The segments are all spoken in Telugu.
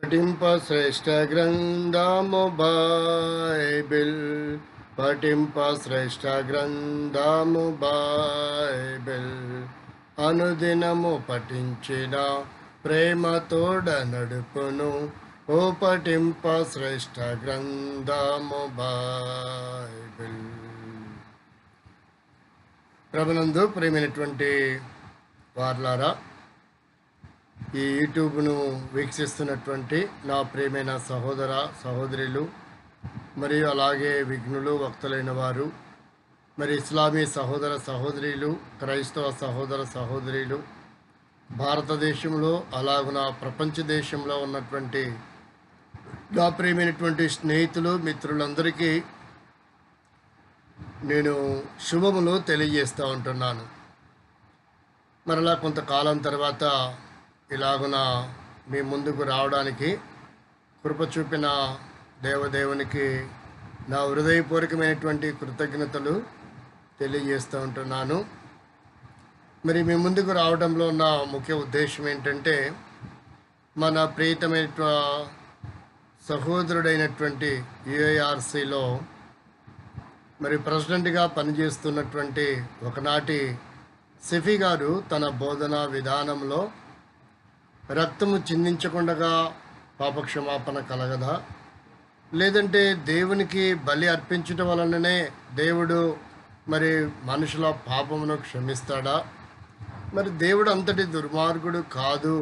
పఠింప శ్రేష్ఠ గ్రంథము బైబిల్. పఠింప శ్రేష్ఠ గ్రంథము బైబిల్. అనుదినము పఠించిన ప్రేమ తోడ నడుపును. ఓ పఠింప శ్రేష్ఠ గ్రంథము బైబిల్. ప్రభునందు ప్రియమైనటువంటి వార్లారా, ఈ యూట్యూబ్ను వీక్షిస్తున్నటువంటి నా ప్రియమైన సహోదర సహోదరులు, మరియు అలాగే విఘ్నులు వక్తలైన వారు, మరి ఇస్లామీ సహోదర సహోదరులు, క్రైస్తవ సహోదర సహోదరులు, భారతదేశంలో అలాగున ప్రపంచ దేశంలో ఉన్నటువంటి నా ప్రియమైనటువంటి స్నేహితులు, మిత్రులందరికీ నేను శుభములు తెలియజేస్తూ ఉంటున్నాను. మరలా కొంతకాలం తర్వాత ఇలాగున మీ ముందుకు రావడానికి కృప చూపిన దేవదేవునికి నా హృదయపూర్వకమైనటువంటి కృతజ్ఞతలు తెలియజేస్తూ ఉంటున్నాను. మరి మీ ముందుకు రావడంలో ఉన్న ముఖ్య ఉద్దేశం ఏంటంటే, మన ప్రియతమైన సహోదరుడైనటువంటి యుఐఆర్సిలో మరి ప్రెసిడెంట్గా పనిచేస్తున్నటువంటి ఒకనాటి సెఫీ గారు తన బోధనా విధానంలో రక్తము చిందించకుండా పాపక్షమాపణ కలగదా, లేదంటే దేవునికి బలి అర్పించడం వలననే దేవుడు మరి మనుషుల పాపమును క్షమిస్తాడా? మరి దేవుడు అంతటి దుర్మార్గుడు కాదు.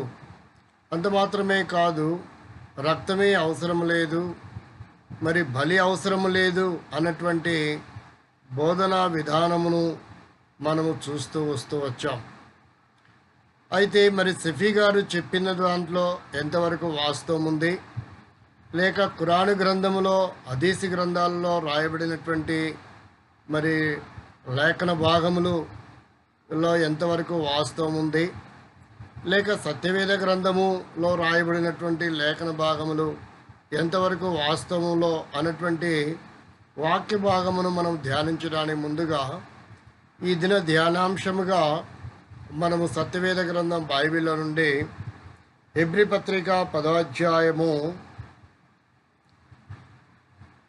అంత మాత్రమే కాదు, రక్తమే అవసరం లేదు, మరి బలి అవసరం లేదు అన్నటువంటి బోధనా విధానమును మనము చూస్తూ వస్తూ వచ్చాం. అయితే మరి సెఫీ గారు చెప్పిన దాంట్లో ఎంతవరకు వాస్తవం ఉంది, లేక ఖురాను గ్రంథములో, హదీసు గ్రంథాలలో రాయబడినటువంటి మరి లేఖన భాగములలో ఎంతవరకు వాస్తవం ఉంది, లేక సత్యవేద గ్రంథములో రాయబడినటువంటి లేఖన భాగములు ఎంతవరకు వాస్తవంలో అన్నటువంటి వాక్య భాగమును మనం ధ్యానించడానికి ముందుగా ఈ దిన ధ్యానాంశముగా మనము సత్యవేద గ్రంథం బైబిల్లో నుండి హెబ్రీ పత్రిక 10వ అధ్యాయము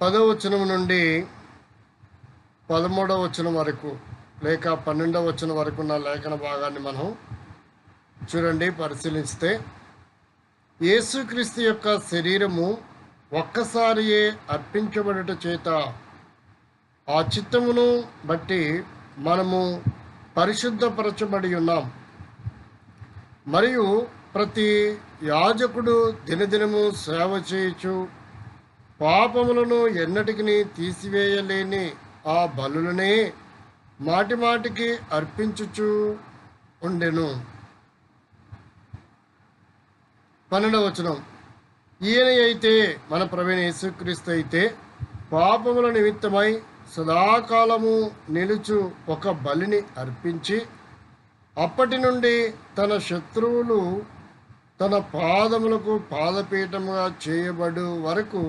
10వ వచనం నుండి 13వ వచనం వరకు, లేక 12వ వచనం వరకు ఉన్న లేఖన భాగాన్ని మనం చూడండి, పరిశీలిస్తే, యేసుక్రీస్తు యొక్క శరీరము ఒక్కసారియే అర్పించబడుట చేత ఆ చిత్తమును బట్టి మనము పరిశుద్ధపరచబడి ఉన్నాం. మరియు ప్రతి యాజకుడు దినదినము సేవ చేయుచు పాపములను ఎన్నటికి తీసివేయలేని ఆ బలులనే మాటిమాటికి అర్పించుచు ఉండెను. 12వ వచనం, ఈయన అయితే, మన ప్రభువైన యేసుక్రీస్తు అయితే, పాపముల నిమిత్తమై సదాకాలము నిలుచు ఒక బలిని అర్పించి అప్పటి నుండి తన శత్రువులు తన పాదములకు పాదపీఠముగా చేయబడు వరకు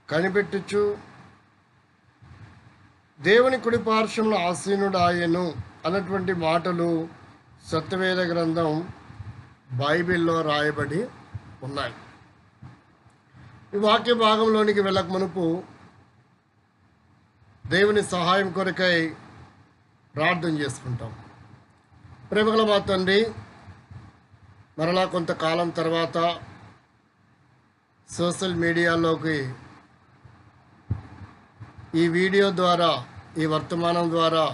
కనిపెట్టుచు దేవుని కుడి పార్శ్వములో ఆసీనుడాయెను అన్నటువంటి మాటలు సత్యవేద గ్రంథం బైబిల్లో రాయబడి ఉన్నాయి. ఈ వాక్య భాగంలోనికి వెళ్ళక మునుపు దేవుని సహాయం కొరకై ప్రార్థన చేసుకుంటాం. ప్రేమగల మా తండ్రి, మరలా కొంతకాలం తర్వాత సోషల్ మీడియాలోకి ఈ వీడియో ద్వారా, ఈ వర్తమానం ద్వారా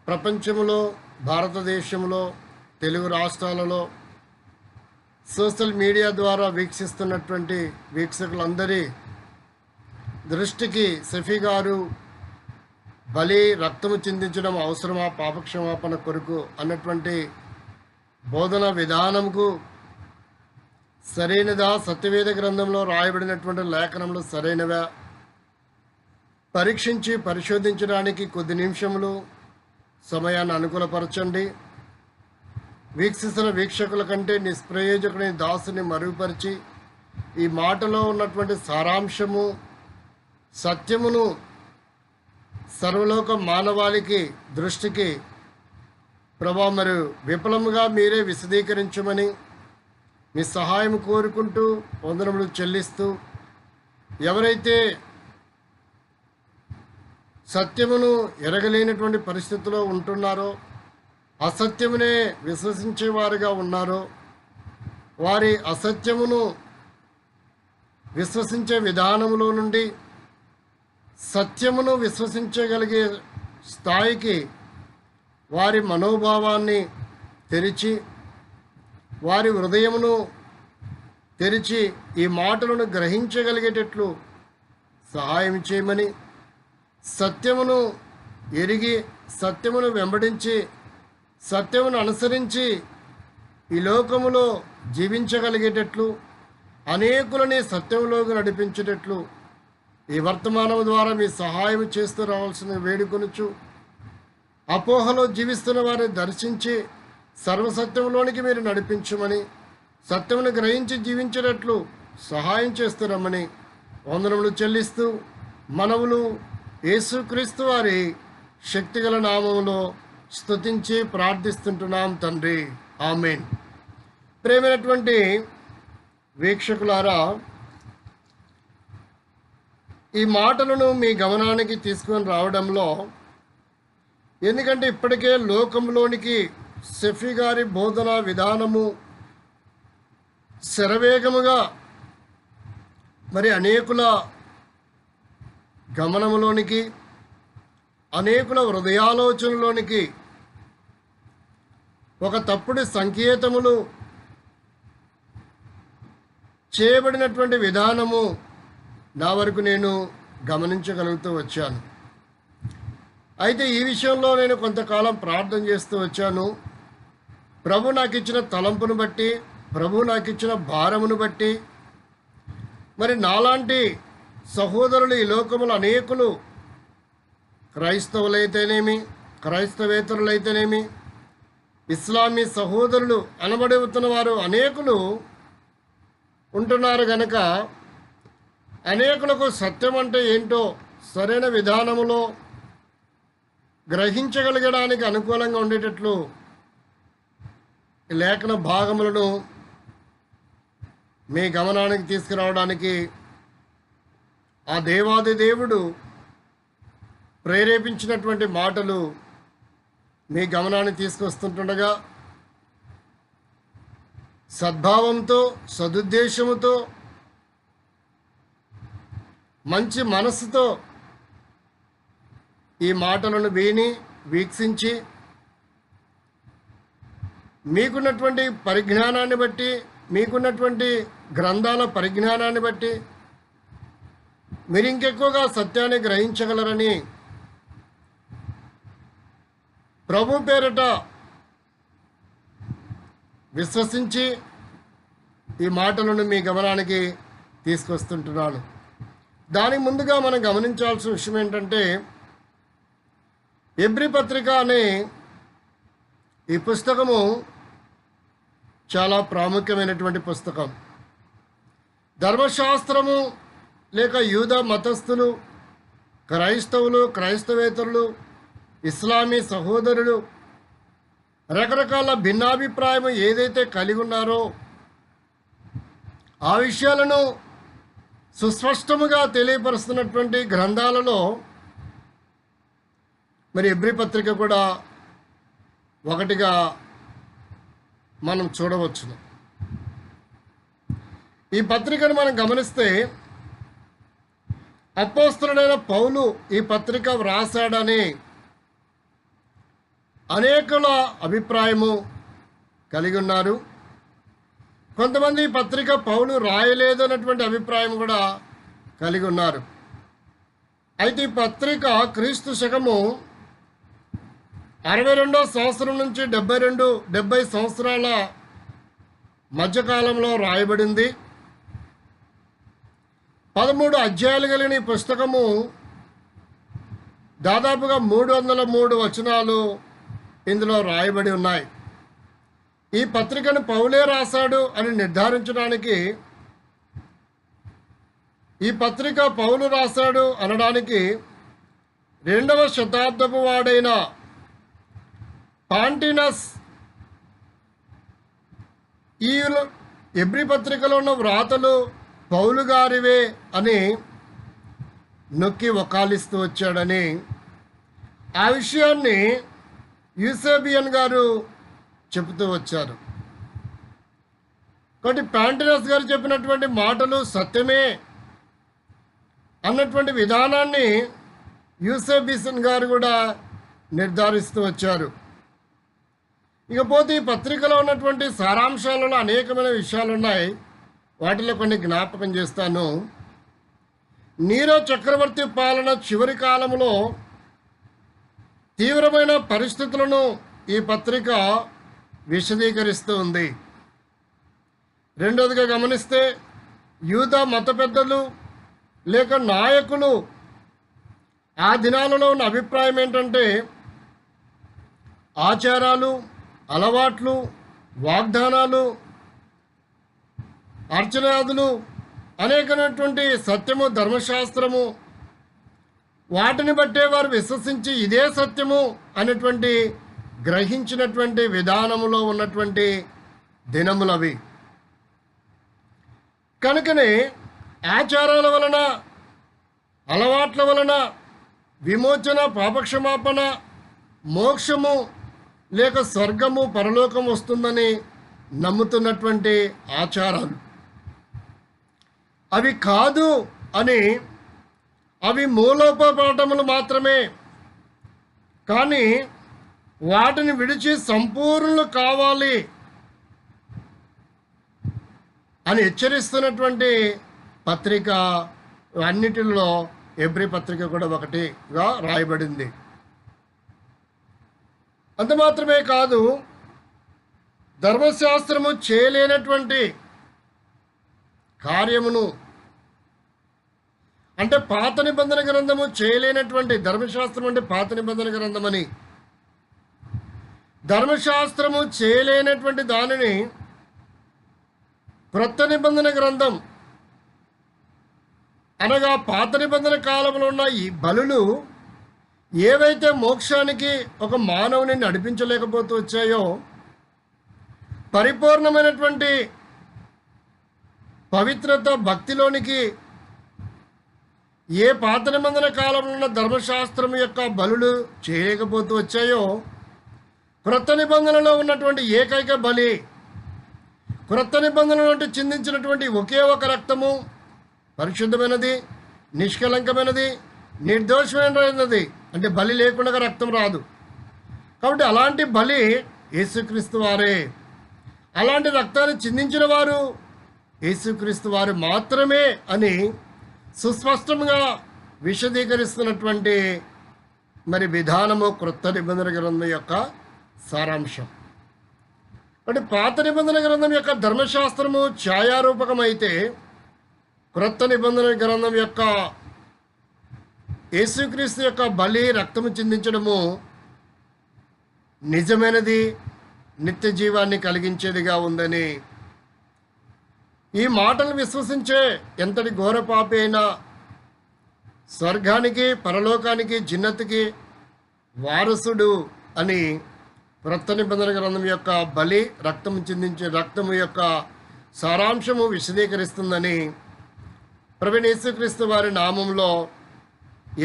ప్రపంచంలో, భారతదేశంలో, తెలుగు రాష్ట్రాలలో సోషల్ మీడియా ద్వారా వీక్షిస్తున్నటువంటి వీక్షకులందరి దృష్టికి సెఫీ గారు బలి, రక్తము చిందించడం అవసరమా పాపక్షమాపణ కొరకు అన్నటువంటి బోధన విధానంకు సరైనదా, సత్యవేద గ్రంథంలో రాయబడినటువంటి లేఖనంలో సరైనవా పరీక్షించి పరిశోధించడానికి కొద్ది నిమిషములు సమయాన్ని అనుకూలపరచండి. వీక్షిస్తున్న వీక్షకుల కంటే నిష్ప్రయోజకుని దాసుని మరుగుపరిచి ఈ మాటలో ఉన్నటువంటి సారాంశము, సత్యమును సర్వలోక మానవాళికి దృష్టికి ప్రభా మరి విఫలముగా మీరే విశదీకరించమని, మీ సహాయం కోరుకుంటూ వందనములు చెల్లిస్తూ, ఎవరైతే సత్యమును ఎరగలేనటువంటి పరిస్థితిలో ఉంటున్నారో, అసత్యమునే విశ్వసించేవారుగా ఉన్నారో, వారి అసత్యమును విశ్వసించే విధానములో నుండి సత్యమును విశ్వసించగలిగే స్థాయికి వారి మనోభావాన్ని తెరిచి, వారి హృదయమును తెరిచి ఈ మాటలను గ్రహించగలిగేటట్లు సహాయం చేయమని, సత్యమును ఎరిగి సత్యమును వెంబడించి సత్యమును అనుసరించి ఈ లోకములో జీవించగలిగేటట్లు, అనేకులని సత్యంలోకి నడిపించేటట్లు ఈ వర్తమానం ద్వారా మీ సహాయం చేస్తూ రావాల్సిన వేడుకొనుచు, అపోహలో జీవిస్తున్న వారిని దర్శించి సర్వసత్యంలోనికి మీరు నడిపించమని, సత్యమును గ్రహించి జీవించేటట్లు సహాయం చేస్తున్నామని వందనములు చెల్లిస్తూ, మనవులు యేసుక్రీస్తు వారి శక్తిగల నామములో స్తుతించి ప్రార్థిస్తుంటున్నాం తండ్రి, ఆమేన్. ప్రేమైనటువంటి వీక్షకులారా, ఈ మాటలను మీ గమనానికి తీసుకొని రావడంలో, ఎందుకంటే ఇప్పటికే లోకంలోనికి షఫీ గారి బోధన విధానము శరవేగముగా మరి అనేకుల గమనములోనికి, అనేకుల హృదయాలోచనలోనికి ఒక తప్పుడు సంకేతములు చేయబడినటువంటి విధానము నా వరకు నేను గమనించగలుగుతూ వచ్చాను. అయితే ఈ విషయంలో నేను కొంతకాలం ప్రార్థన చేస్తూ వచ్చాను. ప్రభు నాకు ఇచ్చిన తలంపును బట్టి, ప్రభు నాకు ఇచ్చిన భారమును బట్టి, మరి నాలాంటి సహోదరులు ఈ లోకములు అనేకులు, క్రైస్తవులైతేనేమి, క్రైస్తవేతరులైతేనేమి, ఇస్లామీ సహోదరులు అనబడుతున్న వారు అనేకులు ఉంటున్నారు గనక, అనేకులకు సత్యం అంటే ఏంటో సరైన విధానములో గ్రహించగలగడానికి అనుకూలంగా ఉండేటట్లు ఈ లేఖన భాగములను మీ గమనానికి తీసుకురావడానికి ఆ దేవాది దేవుడు ప్రేరేపించినటువంటి మాటలు మీ గమనానికి తీసుకొస్తుంటుండగా, సద్భావంతో, సదుద్దేశముతో, మంచి మనస్సుతో ఈ మాటలను విని వీక్షించి, మీకున్నటువంటి పరిజ్ఞానాన్ని బట్టి, మీకున్నటువంటి గ్రంథాల పరిజ్ఞానాన్ని బట్టి మీరు ఇంకెక్కువగా సత్యాన్ని గ్రహించగలరని ప్రభు పేరిట విశ్వసించి ఈ మాటలను మీ గమనానికి తీసుకొస్తుంటున్నాను. దానికి ముందుగా మనం గమనించాల్సిన విషయం ఏంటంటే, ఎబ్రీ పత్రిక అనే ఈ పుస్తకము చాలా ప్రాముఖ్యమైనటువంటి పుస్తకం. ధర్మశాస్త్రము లేక యూద మతస్థులు, క్రైస్తవులు, క్రైస్తవేతరులు, ఇస్లామీ సహోదరులు రకరకాల భిన్నాభిప్రాయం ఏదైతే కలిగి ఉన్నారో ఆ విషయాలను సుస్పష్టముగా తెలియపరుస్తున్నటువంటి గ్రంథాలలో మరి ఎబ్రీ పత్రిక కూడా ఒకటిగా మనం చూడవచ్చును. ఈ పత్రికను మనం గమనిస్తే అపోస్తలుడైన పౌలు ఈ పత్రిక వ్రాసాడని అనేకుల అభిప్రాయము కలిగి ఉన్నారు. కొంతమంది ఈ పత్రిక పౌలు రాయలేదు అన్నటువంటి అభిప్రాయం కూడా కలిగి ఉన్నారు. అయితే ఈ పత్రిక క్రీస్తు శకము 62వ సంవత్సరం నుంచి 70 సంవత్సరాల మధ్యకాలంలో రాయబడింది. 13 అధ్యాయాలు కలిగిన ఈ పుస్తకము దాదాపుగా 303 వచనాలు ఇందులో రాయబడి ఉన్నాయి. ఈ పత్రికను పౌలే రాశాడు అని నిర్ధారించడానికి, ఈ పత్రిక పౌలు రాశాడు అనడానికి 2వ శతాబ్దపు వాడైన పాంటినస్ ఎబ్రీ పత్రికలో ఉన్న వ్రాతలు పౌలు గారివే అని నొక్కి వకాలిస్తూ వచ్చాడని ఆ విషయాన్ని యూసేబియన్ గారు చెబుతూ వచ్చారు. కాబట్టి ప్యాంటినస్ గారు చెప్పినటువంటి మాటలు సత్యమే అన్నటువంటి విధానాన్ని యూసేబియన్ గారు కూడా నిర్ధారిస్తూ వచ్చారు. ఇకపోతే ఈ పత్రికలో ఉన్నటువంటి సారాంశాలలో అనేకమైన విషయాలు ఉన్నాయి. వాటిలో కొన్ని జ్ఞాపకం చేస్తాను. నీరో చక్రవర్తి పాలన చివరి కాలంలో తీవ్రమైన పరిస్థితులను ఈ పత్రిక విశదీకరిస్తూ ఉంది. రెండవదిగా గమనిస్తే యూదా మత పెద్దలు లేక నాయకులు ఆ దినాలలో ఉన్న అభిప్రాయం ఏంటంటే ఆచారాలు, అలవాట్లు, వాగ్దానాలు, అర్చనాదులు, అనేకమైనటువంటి సత్యము, ధర్మశాస్త్రము, వాటిని బట్టే వారు విశ్వసించి ఇదే సత్యము అనేటువంటి గ్రహించినటువంటి విధానములో ఉన్నటువంటి దినములవి. కనుకనే ఆచారాల వలన, అలవాట్ల వలన విమోచన, పాపక్షమాపణ, మోక్షము లేక స్వర్గము, పరలోకం వస్తుందని నమ్ముతున్నటువంటి ఆచారాలు అవి కాదు అని, అవి మూలోపపాఠములు మాత్రమే, కానీ వాటిని విడిచి సంపూర్ణులు కావాలి అని హెచ్చరిస్తున్నటువంటి పత్రిక అన్నిటిలో ఎబ్రీ పత్రిక కూడా ఒకటిగా రాయబడింది. అంత మాత్రమే కాదు, ధర్మశాస్త్రము చేయలేనటువంటి కార్యమును, అంటే పాత నిబంధన గ్రంథము చేయలేనటువంటి, ధర్మశాస్త్రం అంటే పాత నిబంధన గ్రంథమని, ధర్మశాస్త్రము చేయలేనటువంటి దానిని క్రొత్త నిబంధన గ్రంథం అనగా పాత నిబంధన కాలంలో ఉన్న ఈ బలులు ఏవైతే మోక్షానికి ఒక మానవుని నడిపించలేకపోతూ వచ్చాయో, పరిపూర్ణమైనటువంటి పవిత్రత, భక్తిలోనికి ఏ పాత నిబంధన కాలంలో ఉన్న ధర్మశాస్త్రం యొక్క బలులు చేయలేకపోతూ వచ్చాయో, క్రొత్త నిబంధనలో ఉన్నటువంటి ఏకైక బలి, క్రొత్త నిబంధనలో చిందించినటువంటి ఒకే ఒక రక్తము పరిశుద్ధమైనది, నిష్కలంకమైనది, నిర్దోషమైనది. అంటే బలి లేకుండా రక్తం రాదు. కాబట్టి అలాంటి బలి యేసుక్రీస్తు వారే. అలాంటి రక్తాన్ని చిందించిన వారు యేసుక్రీస్తు వారు మాత్రమే అని సుస్పష్టంగా విశదీకరిస్తున్నటువంటి విధానము క్రొత్త నిబంధన గ్రంథం యొక్క సారాంశం. అంటే పాత నిబంధన గ్రంథం యొక్క ధర్మశాస్త్రము ఛాయారూపకమైతే, క్రొత్త నిబంధన గ్రంథం యొక్క యేసుక్రీస్తు యొక్క బలి, రక్తము చిందించడము నిజమైనది, నిత్య జీవాన్ని కలిగించేదిగా ఉందని, ఈ మాటలు విశ్వసించే ఎంతటి ఘోర పాపి అయినా స్వర్గానికి, పరలోకానికి, జిన్నతికి వారసుడు అని క్రొత్త నిబంధన గ్రంథం యొక్క బలి, రక్తము చిందించే రక్తము యొక్క సారాంశము విశదీకరిస్తుందని ప్రభువైన యేసుక్రీస్తు వారి నామంలో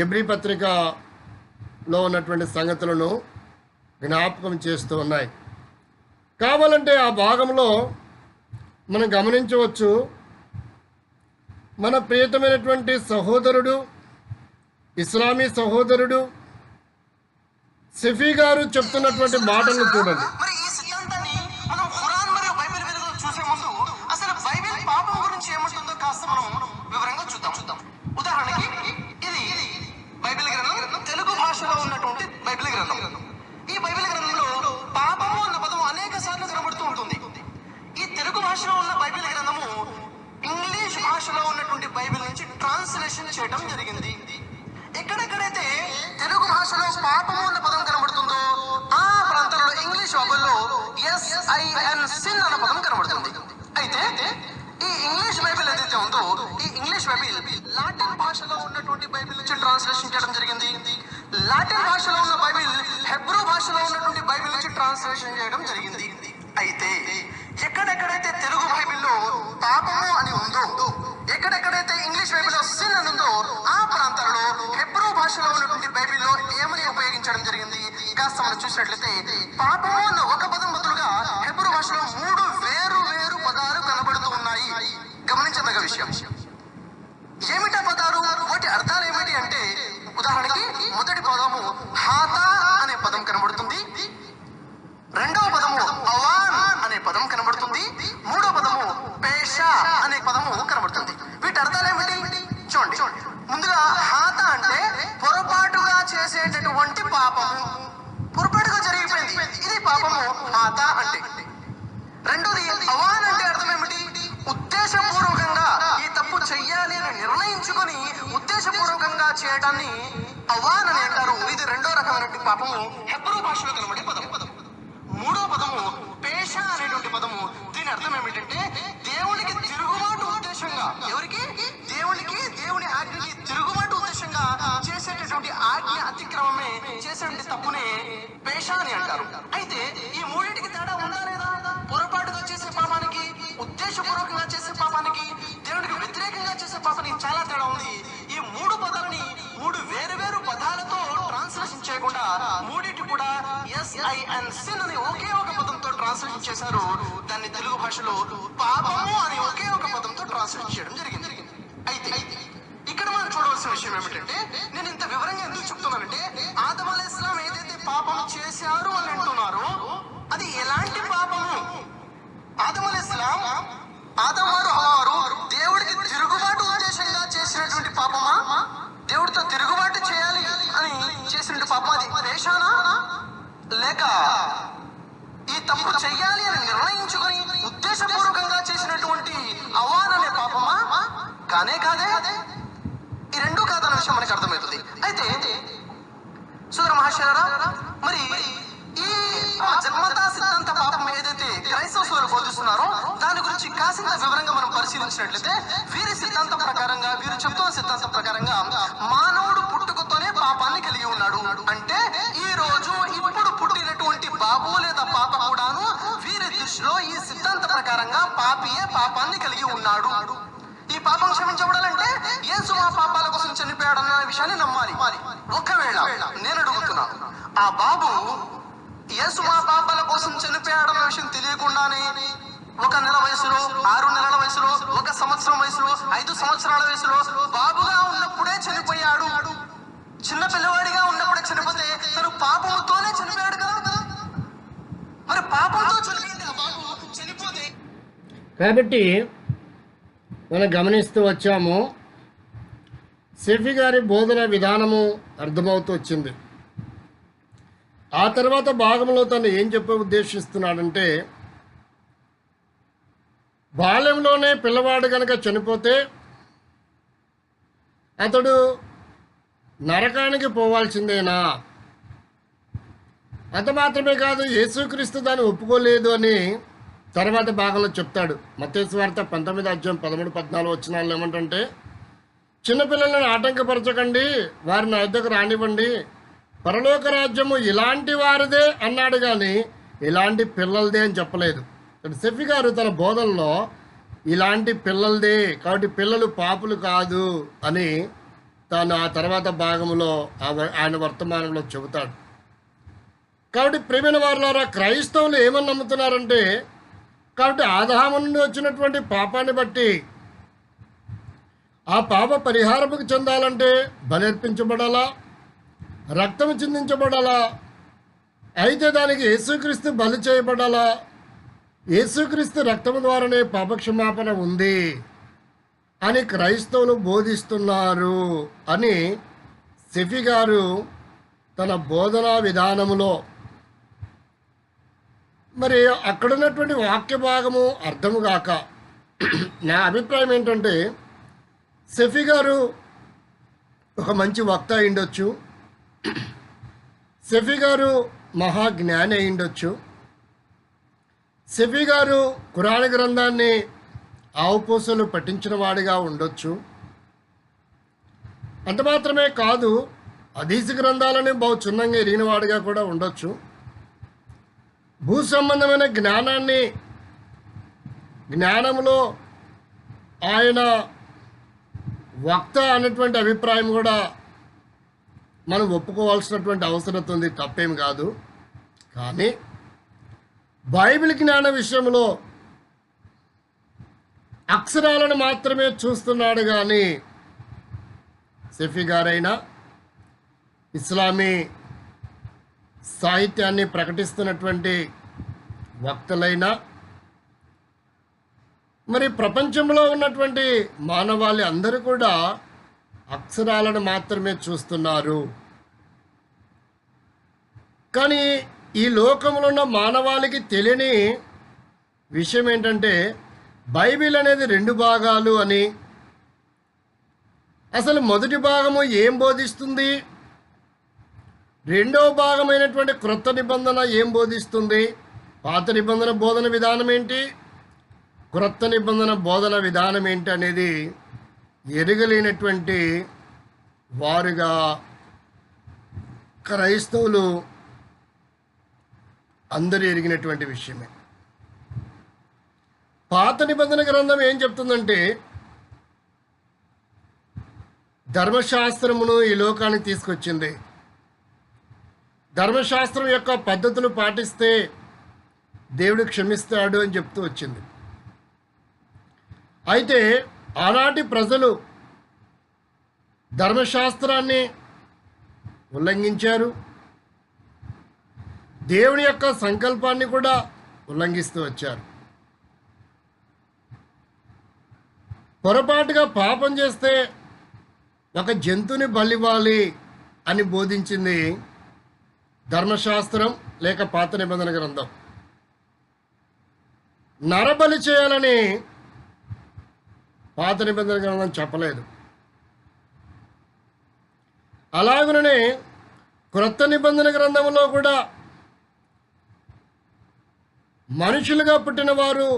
ఎబ్రీ పత్రికలో ఉన్నటువంటి సంగతులను జ్ఞాపకం చేస్తూ ఉన్నాయి. కావాలంటే ఆ భాగంలో మనం గమనించవచ్చు. మన ప్రియతమైనటువంటి సహోదరుడు, ఇస్లామీ సహోదరుడు సెఫీ గారు చెప్తున్నటువంటి మాటలను చూడండి. ఉదాహరణకి ఇది బైబిల్ గ్రంథం, తెలుగు భాషలో ఉన్నటువంటి బైబిల్ గ్రంథం. ఈ బైబిల్ గ్రంథంలో పాపము అన్న పదం అనేక సార్లు కనబడుతూ ఉంటుంది. ఈ తెలుగు భాషలో ఉన్న బైబిల్ గ్రంథము ఇంగ్లీష్ భాషలో ఉన్నటువంటి బైబిల్ నుంచి ట్రాన్స్లేషన్ చేయడం జరిగింది. ఎక్కడెక్కడైతే తెలుగు భాషలో పాపము అన్న పదం కనబడుతుందో ఆ ప్రాంతాల్లో ఇంగ్లీష్ బైబిల్లో SIN సిన్ అన్న పదం కనబడుతుంది. అయితే ఈ ఇంగ్లీష్ బైబిల్ ఏదైతే ఉందో, ఈ ఇంగ్లీష్ బైబిల్ లాటిన్ భాషలో ఉన్నటువంటి బైబిల్ నుంచి ట్రాన్స్లేషన్ చేయడం జరిగింది. లాటిన్ భాషలో ఉన్న బైబిల్ హెబ్రూ భాషలో ఉన్నటువంటి బైబిల్ నుంచి ట్రాన్స్లేషన్ చేయడం జరిగింది. అయితే ఎక్కడెక్కడైతే తెలుగు బైబిల్లో పాపము అని ఉందో, ఎక్కడెక్కడైతే ఇంగ్లీష్ బైబిల్లో సిన్ అని ఉందో, ఆ ప్రాంతాలలో హెబ్రూ భాషలో ఉన్నటువంటి బైబిల్లో ఏమని ఉపయోగించడం జరిగింది కాస్త మనం చూసినట్లయితే, పాపము అన్న ఒక పదం బదులుగా హెబ్రూ భాషలో 3 వేరు వేరు పదాలు కనబడుతూ ఉన్నాయి. గమనించదగ్గ విషయం. ఏమిటా పదాలు, వాటి అర్థాలు ఏమిటి అంటే, ఉదాహరణకి మొదటి పదము హాతా అనే పదం కనబడుతుంది, రెండవ పదము అవాన్ అనే పదం కనబడుతుంది, మూడో పదము పేషా అనే పదము కనబడుతుంది. వీటి అర్థాలు ఏమిటి చూడండి. ముందుగా హాత అంటే పొరపాటుగా చేసేటటువంటి పాపము, పొరపాటుగా జరిగిపోయింది, ఇది పాపము హాత అంటే. రెండోది అవాన్ అంటే అర్థం ఏమిటి, ఉద్దేశపూర్వకంగా ఈ తప్పు చెయ్యాలి అని నిర్ణయించుకొని ఉద్దేశపూర్వకంగా చేయడాన్ని అవాన్ అని అంటారు. ఇది రెండో రకమైనటువంటి పాపము హెబ్రూ భాషలో కనబడే పదం. మూడో పదము పేషా అనేటువంటి పదము, దీని అర్థం ఏమిటంటే దేవునికి తిరుగుబాటు ఉద్దేశంగా, ఎవరికి, దేవునికి, దేవుని ఆజ్ఞకి తిరుగుబాటు ఉద్దేశంగా చేసేటటువంటి ఆజ్ఞ అతిక్రమమే, చేసేటువంటి తప్పునే పేషా అని అంటారు. అయితే ఈ మూడింటికి తేడా ఉందా లేదా? పొరపాటుగా చేసే పాపానికి, ఉద్దేశపూర్వకంగా చేసే పాపానికి, దేవునికి వ్యతిరేకంగా చేసే పాపానికి చాలా తేడా ఉంది. ఈ 3 పదాలని 3 వేరు వేరు పదాలతో ట్రాన్స్లేషన్ చేయకుండా మూడింటి కూడా SIN సిన్ అని ఒకే ఒక పదంతో ట్రాన్స్లేషన్ చేశారు. దాన్ని తెలుగు భాషలో పాపము అని ఒకే ఒక పదంతో ట్రాన్స్లేషన్ చేయడం జరిగింది. అయితే ఇక్కడ మనం చూడవలసిన విషయం ఏమిటంటే, నేను ఇంత వివరంగా ఎందుకు చెప్తున్నానంటే, ఆదం అలైహిస్సలాం ఏదైతే పాపం చేశారు అని అంటున్నారో అది ఎలాంటి పాపము? ఆదం అలైహిస్సలాం, ఆదం వారు దేవుడికి తిరుగుబాటు ఉద్దేశంగా చేసినటువంటి పాపమా, దేవుడితో తిరుగుబాటు చేయాలి అని చేసినటువంటి పాపం అది పేషానా, లేక ఈ తప్పు చెయ్యాలి అని నిర్ణయించుకొని ఉద్దేశపూర్వకంగా చేసినటువంటి అవాన్ అనే పాపమా? కానే కాదే. ఈ రెండూ కాదన్న విషయం మనకు అర్థమవుతుంది. అయితే సోదర మహాశయులారా, మరి ఈ జన్మతా సిద్ధాంత పాపం ఏదైతే క్రైస్తవ సోదరులు బోధిస్తున్నారో దాని గురించి కాసింత వివరంగా మనం పరిశీలించినట్లయితే, వీరి సిద్ధాంతం ప్రకారంగా, వీరు చెప్తున్న సిద్ధాంతం ప్రకారంగా మానవుడు పుట్టుకతోనే పాపాన్ని కలిగి ఉన్నాడు. అంటే ఈ రోజు ఇప్పుడు పుట్టినటువంటి బాబు లేదా పాప కూడాను వీరి దృష్టిలో ఈ సిద్ధాంత ప్రకారంగా పాపియే పాపాన్ని కలిగి ఉన్నాడు. ఈ పాపం క్షమించబడాలంటే యేసు మా పాపాల కోసం చనిపోయాడన్న విషయాన్ని నమ్మాలి. ఒకవేళ నేను అడుగుతున్నాను, ఆ బాబు యేసు మా పాపాల కోసం చనిపోయాడన్న విషయం తెలియకుండానే 1 నెల వయసులో, 6 నెలల వయసులో, 1 సంవత్సరం వయసులో, 5 సంవత్సరాల వయసులో బాబుగా ఉన్నప్పుడే చనిపోయాడు, చిన్న పిల్లవాడిగా ఉన్నప్పుడే చనిపోతే తను పాపముతోనే చనిపోయాడు కదా. మరి పాపంతో చనిపోయింది ఆ బాబు, చనిపోతే. కాబట్టి మనం గమనిస్తూ వచ్చాము, సెఫీ గారి బోధన విధానము అర్థమవుతూ వచ్చింది. ఆ తర్వాత భాగంలో తను ఏం చెప్పే ఉద్దేశిస్తున్నాడంటే, బాల్యంలోనే పిల్లవాడు కనుక చనిపోతే అతడు నరకానికి పోవాల్సిందేనా? అంత మాత్రమే కాదు, యేసుక్రీస్తు దాన్ని ఒప్పుకోలేదు అని తర్వాత భాగంలో చెప్తాడు. మత్తయి సువార్త 19:13-14 వచనాల్లో ఏమంటే, చిన్నపిల్లలను ఆటంకపరచకండి, వారిని నా యొద్దకు రానివ్వండి, పరలోక రాజ్యము ఇలాంటి వారిదే అన్నాడు, కానీ ఇలాంటి పిల్లలదే అని చెప్పలేదు. సెఫీ గారు తన బోధనలో ఇలాంటి పిల్లలదే, కాబట్టి పిల్లలు పాపులు కాదు అని తాను ఆ తర్వాత భాగంలో ఆయన వర్తమానంలో చెబుతాడు. కాబట్టి ప్రియమైన వారులారా, క్రైస్తవులు ఏమని నమ్ముతున్నారంటే, కాబట్టి ఆదాము నుండి వచ్చినటువంటి పాపాన్ని బట్టి ఆ పాప పరిహారముకు చెందాలంటే బలర్పించబడాలా, రక్తం చిందించబడాలా, అయితే దానికి యేసుక్రీస్తు బలి చేయబడాలా, యేసుక్రీస్తు రక్తము ద్వారానే పాపక్షమాపణ ఉంది అని క్రైస్తవులు బోధిస్తున్నారు అని సెఫీ గారు తన బోధనా విధానములో, మరి అక్కడున్నటువంటి వాక్య భాగము అర్థము కాక నా అభిప్రాయం ఏంటంటే, సెఫీ గారు ఒక మంచి వక్త అయిండొచ్చు, సెఫీ గారు మహాజ్ఞాని అయిండొచ్చు, సెఫీ గారు ఖురాన్ గ్రంథాన్ని ఆవుపూసలు పఠించిన వాడిగా ఉండొచ్చు. అంత మాత్రమే కాదు, హదీసు గ్రంథాలని బహు క్షుణ్ణంగా ఎరిగిన వాడిగా కూడా ఉండొచ్చు. భూ సంబంధమైన జ్ఞానాన్ని జ్ఞానంలో ఆయన వక్త అనేటువంటి అభిప్రాయం కూడా మనం ఒప్పుకోవాల్సినటువంటి అవసరం ఉంది, తప్పేం కాదు. కానీ బైబిల్ జ్ఞాన విషయంలో అక్షరాలను మాత్రమే చూస్తున్నాడు కానీ సెఫీ గారైనా ఇస్లామీ సాహిత్యాన్ని ప్రకటిస్తున్నటువంటి వక్తలైనా మరి ప్రపంచంలో ఉన్నటువంటి మానవాళి అందరూ కూడా అక్షరాలను మాత్రమే చూస్తున్నారు. కానీ ఈ లోకంలో ఉన్న మానవాళికి తెలియని విషయం ఏంటంటే బైబిల్ అనేది 2 భాగాలు అని. అసలు మొదటి భాగము ఏం బోధిస్తుంది, రెండవ భాగమైనటువంటి క్రొత్త నిబంధన ఏం బోధిస్తుంది, పాత నిబంధన బోధన విధానం ఏంటి, క్రొత్త నిబంధన బోధన విధానం ఏంటి అనేది ఎరగలేనటువంటి వారుగా క్రైస్తవులు అందరూ ఎరిగినటువంటి విషయమే. పాత నిబంధన గ్రంథం ఏం చెప్తుందంటే ధర్మశాస్త్రమును ఈ లోకానికి తీసుకొచ్చింది. ధర్మశాస్త్రం యొక్క పద్ధతులు పాటిస్తే దేవుడు క్షమిస్తాడు అని చెప్తూ వచ్చింది. అయితే ఆనాటి ప్రజలు ధర్మశాస్త్రాన్ని ఉల్లంఘించారు, దేవుని యొక్క సంకల్పాన్ని కూడా ఉల్లంఘిస్తూ వచ్చారు. పొరపాటుగా పాపం చేస్తే ఒక జంతువుని బలివ్వాలి అని బోధించింది ధర్మశాస్త్రం లేక పాత నిబంధన గ్రంథం. నరబలి చేయాలని పాత నిబంధన గ్రంథం చెప్పలేదు. అలాగనే క్రొత్త నిబంధన గ్రంథంలో కూడా మనుషులుగా పుట్టిన వారు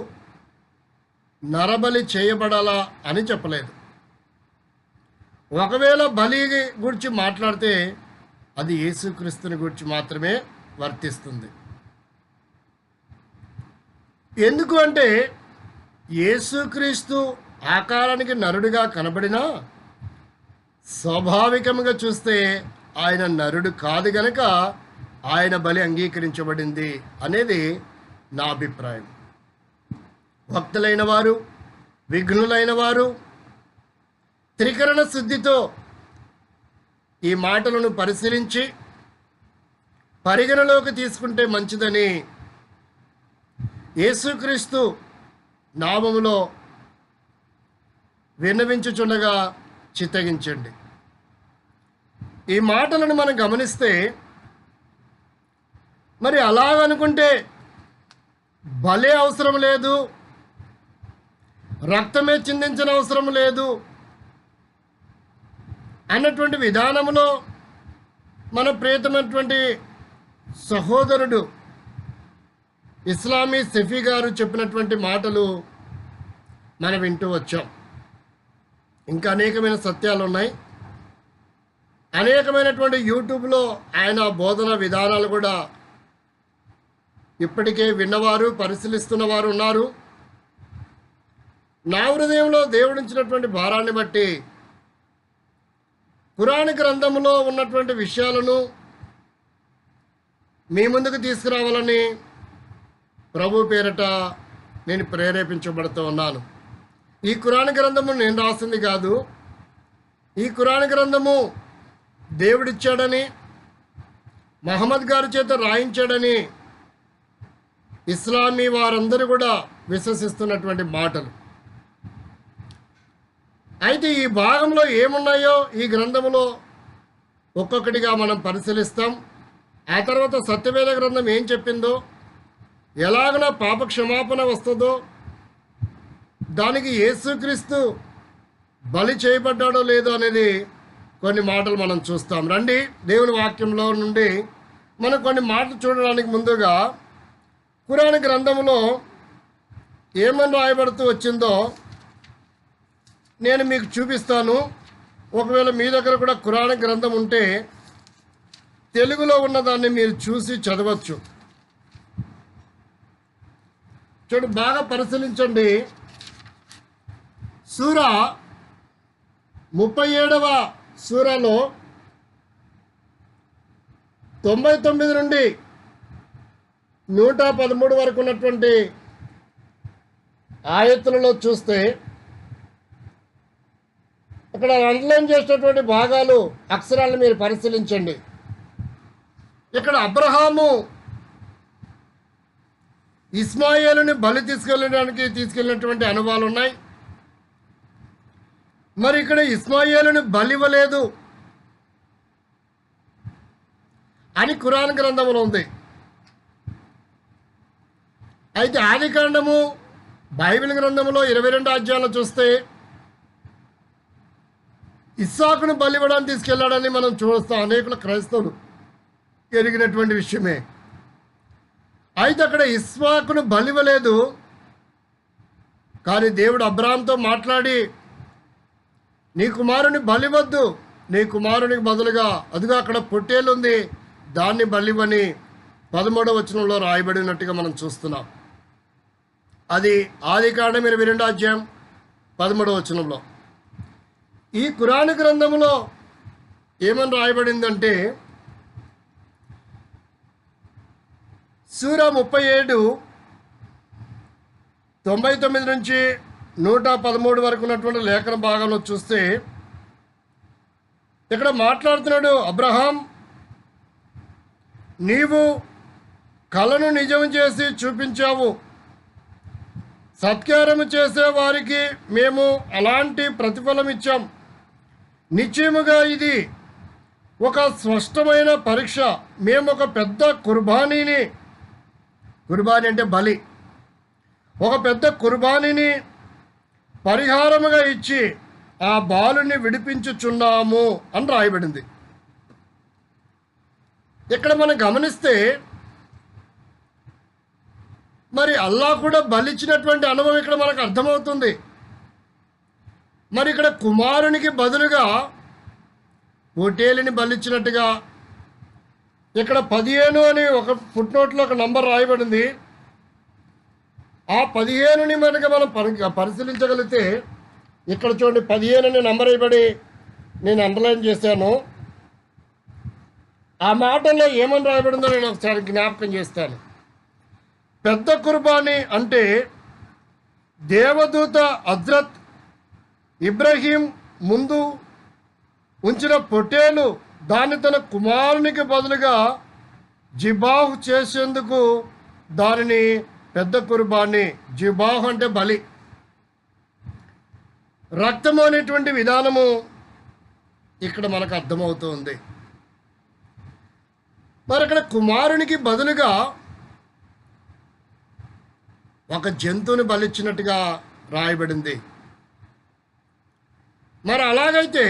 నరబలి చేయబడాలా అని చెప్పలేదు. ఒకవేళ బలి గురించి మాట్లాడితే అది యేసుక్రీస్తుని గురించి మాత్రమే వర్తిస్తుంది. ఎందుకు అంటే యేసుక్రీస్తు ఆకారానికి నరుడిగా కనబడినా స్వాభావికంగా చూస్తే ఆయన నరుడు కాదు గనక ఆయన బలి అంగీకరించబడింది అనేది నా అభిప్రాయం. భక్తులైన వారు, విఘ్నులైన వారు త్రికరణ శుద్ధితో ఈ మాటలను పరిశీలించి పరిగణలోకి తీసుకుంటే మంచిదని యేసుక్రీస్తు నామములో విన్నవించుచుండగా చిత్తగించండి. ఈ మాటలను మనం గమనిస్తే మరి అలాగనుకుంటే బలే అవసరం లేదు, రక్తమే చిందించిన అవసరం లేదు అన్నటువంటి విధానంలో మన ప్రియతమైనటువంటి సహోదరుడు ఇస్లామీ సెఫీ గారు చెప్పినటువంటి మాటలు మనం వింటూ వచ్చాం. ఇంకా అనేకమైన సత్యాలు ఉన్నాయి. అనేకమైనటువంటి యూట్యూబ్లో ఆయన బోధన విధానాలు కూడా ఇప్పటికే విన్నవారు, పరిశీలిస్తున్నవారు ఉన్నారు. నా హృదయంలో దేవుడించినటువంటి భారాన్ని బట్టి ఖురాన్ గ్రంథంలో ఉన్నటువంటి విషయాలను మీ ముందుకు తీసుకురావాలని ప్రభు పేరట నేను ప్రేరేపించబడుతూ ఉన్నాను. ఈ ఖురాన్ గ్రంథము నేను రాసింది కాదు. ఈ ఖురాన్ గ్రంథము దేవుడిచ్చాడని, మహమ్మద్ గారి చేత రాయించాడని ఇస్లామీ వారందరూ కూడా విశ్వసిస్తున్నటువంటి మాటలు. అయితే ఈ భాగంలో ఏమున్నాయో ఈ గ్రంథంలో ఒక్కొక్కటిగా మనం పరిశీలిస్తాం. ఆ తర్వాత సత్యవేద గ్రంథం ఏం చెప్పిందో, ఎలాగన పాప క్షమాపణ వస్తుందో, దానికి యేసుక్రీస్తు బలి చేయబడ్డాడో లేదో అనేది కొన్ని మాటలు మనం చూస్తాం. రండి, దేవుని వాక్యంలో నుండి మనం కొన్ని మాటలు చూడడానికి ముందుగా ఖురాన్ గ్రంథంలో ఏమని రాయబడుతూ వచ్చిందో నేను మీకు చూపిస్తాను. ఒకవేళ మీ దగ్గర కూడా ఖురాన్ గ్రంథం ఉంటే తెలుగులో ఉన్నదాన్ని మీరు చూసి చదవచ్చు. చూడు, బాగా పరిశీలించండి. సూర 37వ సూరాలో 99 నుండి 113 వరకు ఉన్నటువంటి ఆయతులలో చూస్తే అక్కడ అండర్లైన్ చేసినటువంటి భాగాలు, అక్షరాలను మీరు పరిశీలించండి. ఇక్కడ అబ్రహాము ఇస్మాయేలుని బలి తీసుకెళ్ళినటువంటి అనుభవాలు ఉన్నాయి. మరి ఇక్కడ ఇస్మాయేలుని బలి ఇవ్వలేదు అని ఖురాన్ గ్రంథంలో ఉంది. అయితే ఆదికాండము బైబిల్ గ్రంథంలో 22 అధ్యాయాలు చూస్తే ఇస్సాకును బలి ఇవ్వడానికి తీసుకెళ్లాడని మనం చూస్తాం. అనేకుల క్రైస్తవులు ఎరిగినటువంటి విషయమే. అయితే అక్కడ ఇస్సాకును బలి ఇవ్వలేదు, కానీ దేవుడు అబ్రాహాంతో మాట్లాడి, నీ కుమారుని బలివద్దు, నీ కుమారునికి బదులుగా అదిగా అక్కడ పొట్టేలు ఉంది, దాన్ని బలివని 13వ వచనంలో రాయబడినట్టుగా మనం చూస్తున్నాం. అది ఆదికాండం 22 అధ్యాయం 13వ వచనంలో. ఈ ఖురాన్ గ్రంథంలో ఏమని రాయబడిందంటే, సూర 37 99 నుంచి 113 వరకు ఉన్నటువంటి లేఖన భాగంలో చూస్తే ఇక్కడ మాట్లాడుతున్నాడు, అబ్రహాం, నీవు కలను నిజం చేసి చూపించావు, సత్కారము చేసే వారికి మేము అలాంటి ప్రతిఫలం ఇచ్చాం. నిశ్చయముగా ఇది ఒక స్పష్టమైన పరీక్ష. మేము ఒక పెద్ద కుర్బానీని, కుర్బానీ అంటే బలి, ఒక పెద్ద కుర్బానీని పరిహారముగా ఇచ్చి ఆ బాలుని విడిపించుచున్నాము అని రాయబడింది. ఇక్కడ మనం గమనిస్తే మరి అల్లా కూడా బలిచ్చినటువంటి అనుభవం ఇక్కడ మనకు అర్థమవుతుంది. మరి ఇక్కడ కుమారునికి బదులుగా పొట్టేలిని బలిచ్చినట్టుగా ఇక్కడ 15 అని ఒక ఫుట్నోట్లో ఒక నంబర్ రాయబడింది. ఆ 15ని మనకి మనం పరిశీలించగలిగితే ఇక్కడ చూడండి, 15 అని నంబర్ ఇవ్వబడి నేను అండర్లైన్ చేశాను. ఆ మాటల్లో ఏమని రాయబడిందో నేను ఒకసారి జ్ఞాపకం చేస్తాను. పెద్ద కుర్బానీ అంటే దేవదూత హజ్రత్ ఇబ్రహీం ముందు ఉంచిన పొట్టేలు దాన్ని తన కుమారునికి బదులుగా జిబాహు చేసేందుకు దానిని పెద్ద కుర్బానీ, జిబాహు అంటే బలి, రక్తము అనేటువంటి విధానము ఇక్కడ మనకు అర్థమవుతుంది. మరి అక్కడ కుమారునికి బదులుగా ఒక జంతువుని బలిచ్చినట్టుగా రాయబడింది. మరి అలాగైతే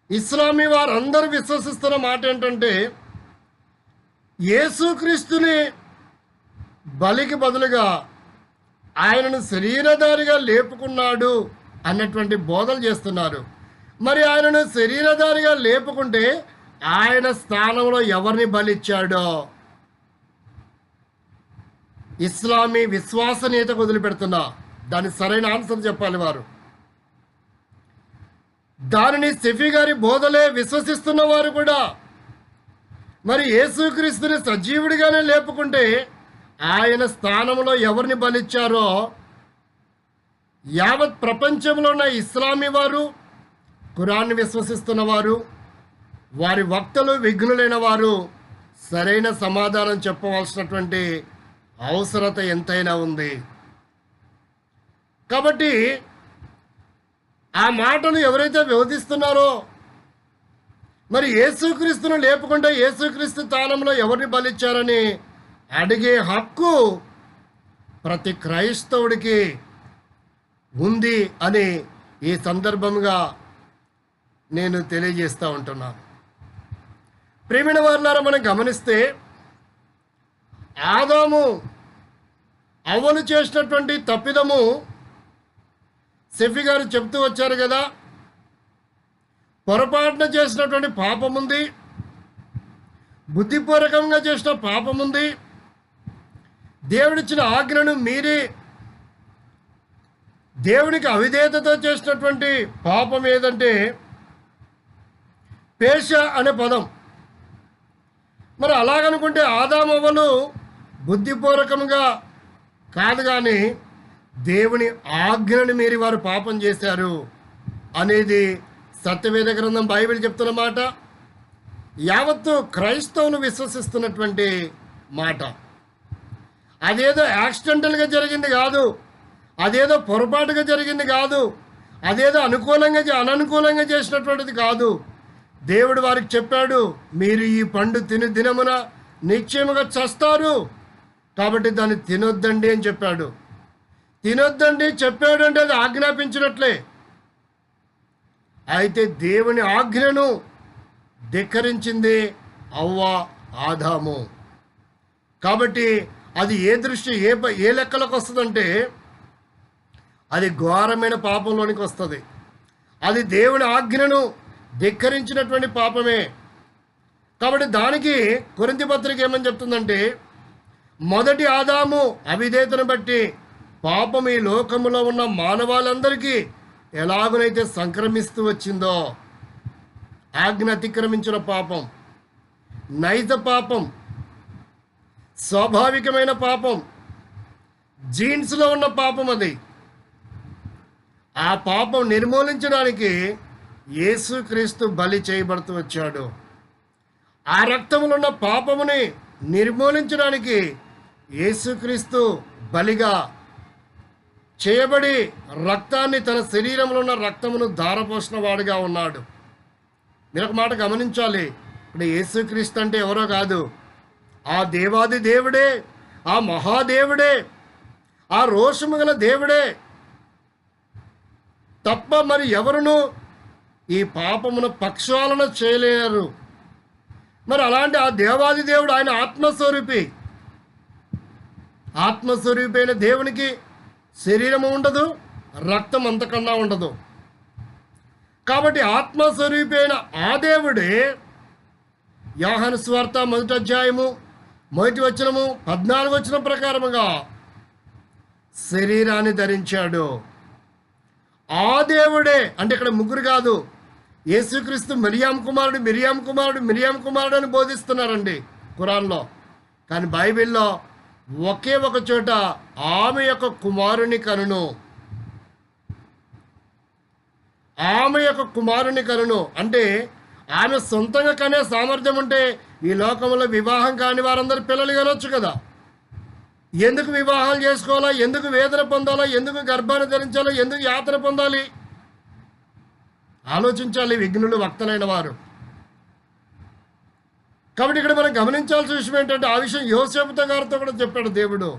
ఇస్లామీ వారందరూ విశ్వసిస్తున్న మాట ఏంటంటే, యేసుక్రీస్తుని బలికి బదులుగా ఆయనను శరీరధారిగా లేపుకున్నాడు అన్నటువంటి బోధలు చేస్తున్నారు. మరి ఆయనను శరీరధారిగా లేపుకుంటే ఆయన స్థానంలో ఎవరిని బలిచ్చాడో ఇస్లామీ విశ్వసనీయతకు వదిలిపెడుతున్నా. దానికి సరైన ఆన్సర్ చెప్పాలి వారు. దానిని షఫీ గారి బోధలే విశ్వసిస్తున్న వారు కూడా మరి యేసుక్రీస్తుని సజీవుడిగానే లేపుకుంటే ఆయన స్థానంలో ఎవరిని బలిచ్చారో యావత్ ప్రపంచంలో ఉన్న ఇస్లామీ వారు, ఖురాన్ని విశ్వసిస్తున్న వారు, వారి వక్తలు విఘ్నులైన వారు సరైన సమాధానం చెప్పవలసినటువంటి అవసరత ఎంతైనా ఉంది. కాబట్టి ఆ మాటలు ఎవరైతే వివరిస్తున్నారో మరి యేసుక్రీస్తును లేపుకుంటే యేసుక్రీస్తు స్థానంలో ఎవరిని బలిచ్చారని అడిగే హక్కు ప్రతి క్రైస్తవుడికి ఉంది అని ఈ సందర్భంగా నేను తెలియజేస్తూ ఉంటున్నాను. ప్రియమైన వారులారా, మనం గమనిస్తే ఆదాము అవ్వలు చేసినటువంటి తప్పిదము షఫీ గారు చెప్తూ వచ్చారు కదా, పొరపాటున చేసినటువంటి పాపం ఉంది, బుద్ధిపూర్వకంగా చేసిన పాపం ఉంది, దేవుడిచ్చిన ఆజ్ఞను మీరి దేవునికి అవిధేయతతో చేసినటువంటి పాపం ఏదంటే పేష అనే పదం. మరి అలాగనుకుంటే ఆదామవ్వలు బుద్ధిపూర్వకంగా కాదు, కానీ దేవుని ఆజ్ఞను మీరి వారు పాపం చేశారు అనేది సత్యవేద గ్రంథం బైబిల్ చెప్తున్న మాట, యావత్తు క్రైస్తవులు విశ్వసిస్తున్నటువంటి మాట. అదేదో యాక్సిడెంటల్గా జరిగింది కాదు, అదేదో పొరపాటుగా జరిగింది కాదు, అదేదో అననుకూలంగా చేసినటువంటిది కాదు. దేవుడు వారికి చెప్పాడు, మీరు ఈ పండు తిని దినమున నిశ్చయముగా చస్తారు, కాబట్టి దాన్ని తినొద్దండి అని చెప్పాడు. తినొద్దండి చెప్పాడు అంటే అది ఆజ్ఞాపించినట్లే. అయితే దేవుని ఆజ్ఞను ధిక్కరించింది అవ్వ, ఆదాము. కాబట్టి అది ఏ దృష్టి ఏ లెక్కలకు వస్తుందంటే అది ఘోరమైన పాపంలోనికి వస్తుంది. అది దేవుని ఆజ్ఞను ధిక్కరించినటువంటి పాపమే. కాబట్టి దానికి కొరింథీ పత్రిక ఏమని చెప్తుందంటే, మొదటి ఆదాము అవిధేయతను బట్టి పాపం ఈ లోకములో ఉన్న మానవాళ్ళందరికీ ఎలాగునైతే సంక్రమిస్తూ వచ్చిందో, ఆజ్ఞ అతిక్రమించిన పాపం, నైజ పాపం, స్వాభావికమైన పాపం, జీన్స్లో ఉన్న పాపం, అది ఆ పాపం నిర్మూలించడానికి యేసుక్రీస్తు బలి చేయబడుతూ వచ్చాడు. ఆ రక్తములో ఉన్న పాపముని నిర్మూలించడానికి యేసుక్రీస్తు బలిగా చేయబడి రక్తాన్ని, తన శరీరంలో ఉన్న రక్తమును ధారపోసిన వాడుగా ఉన్నాడు. మీరు ఒక మాట గమనించాలి, ఇప్పుడు యేసుక్రీస్తు అంటే ఎవరో కాదు, ఆ దేవాది దేవుడే, ఆ మహాదేవుడే, ఆ రోషము గల దేవుడే తప్ప మరి ఎవరును ఈ పాపమును పక్షాలను చేయలేరు. మరి అలాంటి ఆ దేవాది దేవుడు ఆయన ఆత్మస్వరూపి. ఆత్మస్వరూపి అయిన దేవునికి శరీరము ఉండదు, రక్తం అంతకన్నా ఉండదు. కాబట్టి ఆత్మస్వరూపి అయిన ఆ దేవుడే యోహాను సువార్త 1వ అధ్యాయము 1వ వచనము 14వ వచనం ప్రకారముగా శరీరాన్ని ధరించాడు. ఆ దేవుడే అంటే ఇక్కడ ముగ్గురు కాదు, యేసుక్రీస్తు మిరియాం కుమారుడు అని బోధిస్తున్నారండి ఖురాన్లో. కానీ బైబిల్లో ఒకే ఒక చోట ఆమె యొక్క కుమారుని కనును అంటే ఆమె సొంతంగా కనే సామర్థ్యం ఉంటే ఈ లోకంలో వివాహం కాని వారందరూ పిల్లలు కనొచ్చు కదా. ఎందుకు వివాహాలు చేసుకోవాలా, ఎందుకు వేదన పొందాలా, ఎందుకు గర్భాన్ని ధరించాలా, ఎందుకు యాతన పొందాలి? ఆలోచించాలి విఘ్నులు, వక్తలైన వారు. కాబట్టి ఇక్కడ మనం గమనించాల్సిన విషయం ఏంటంటే, ఆ విషయం యోసేపు గారితో కూడా చెప్పాడు దేవుడు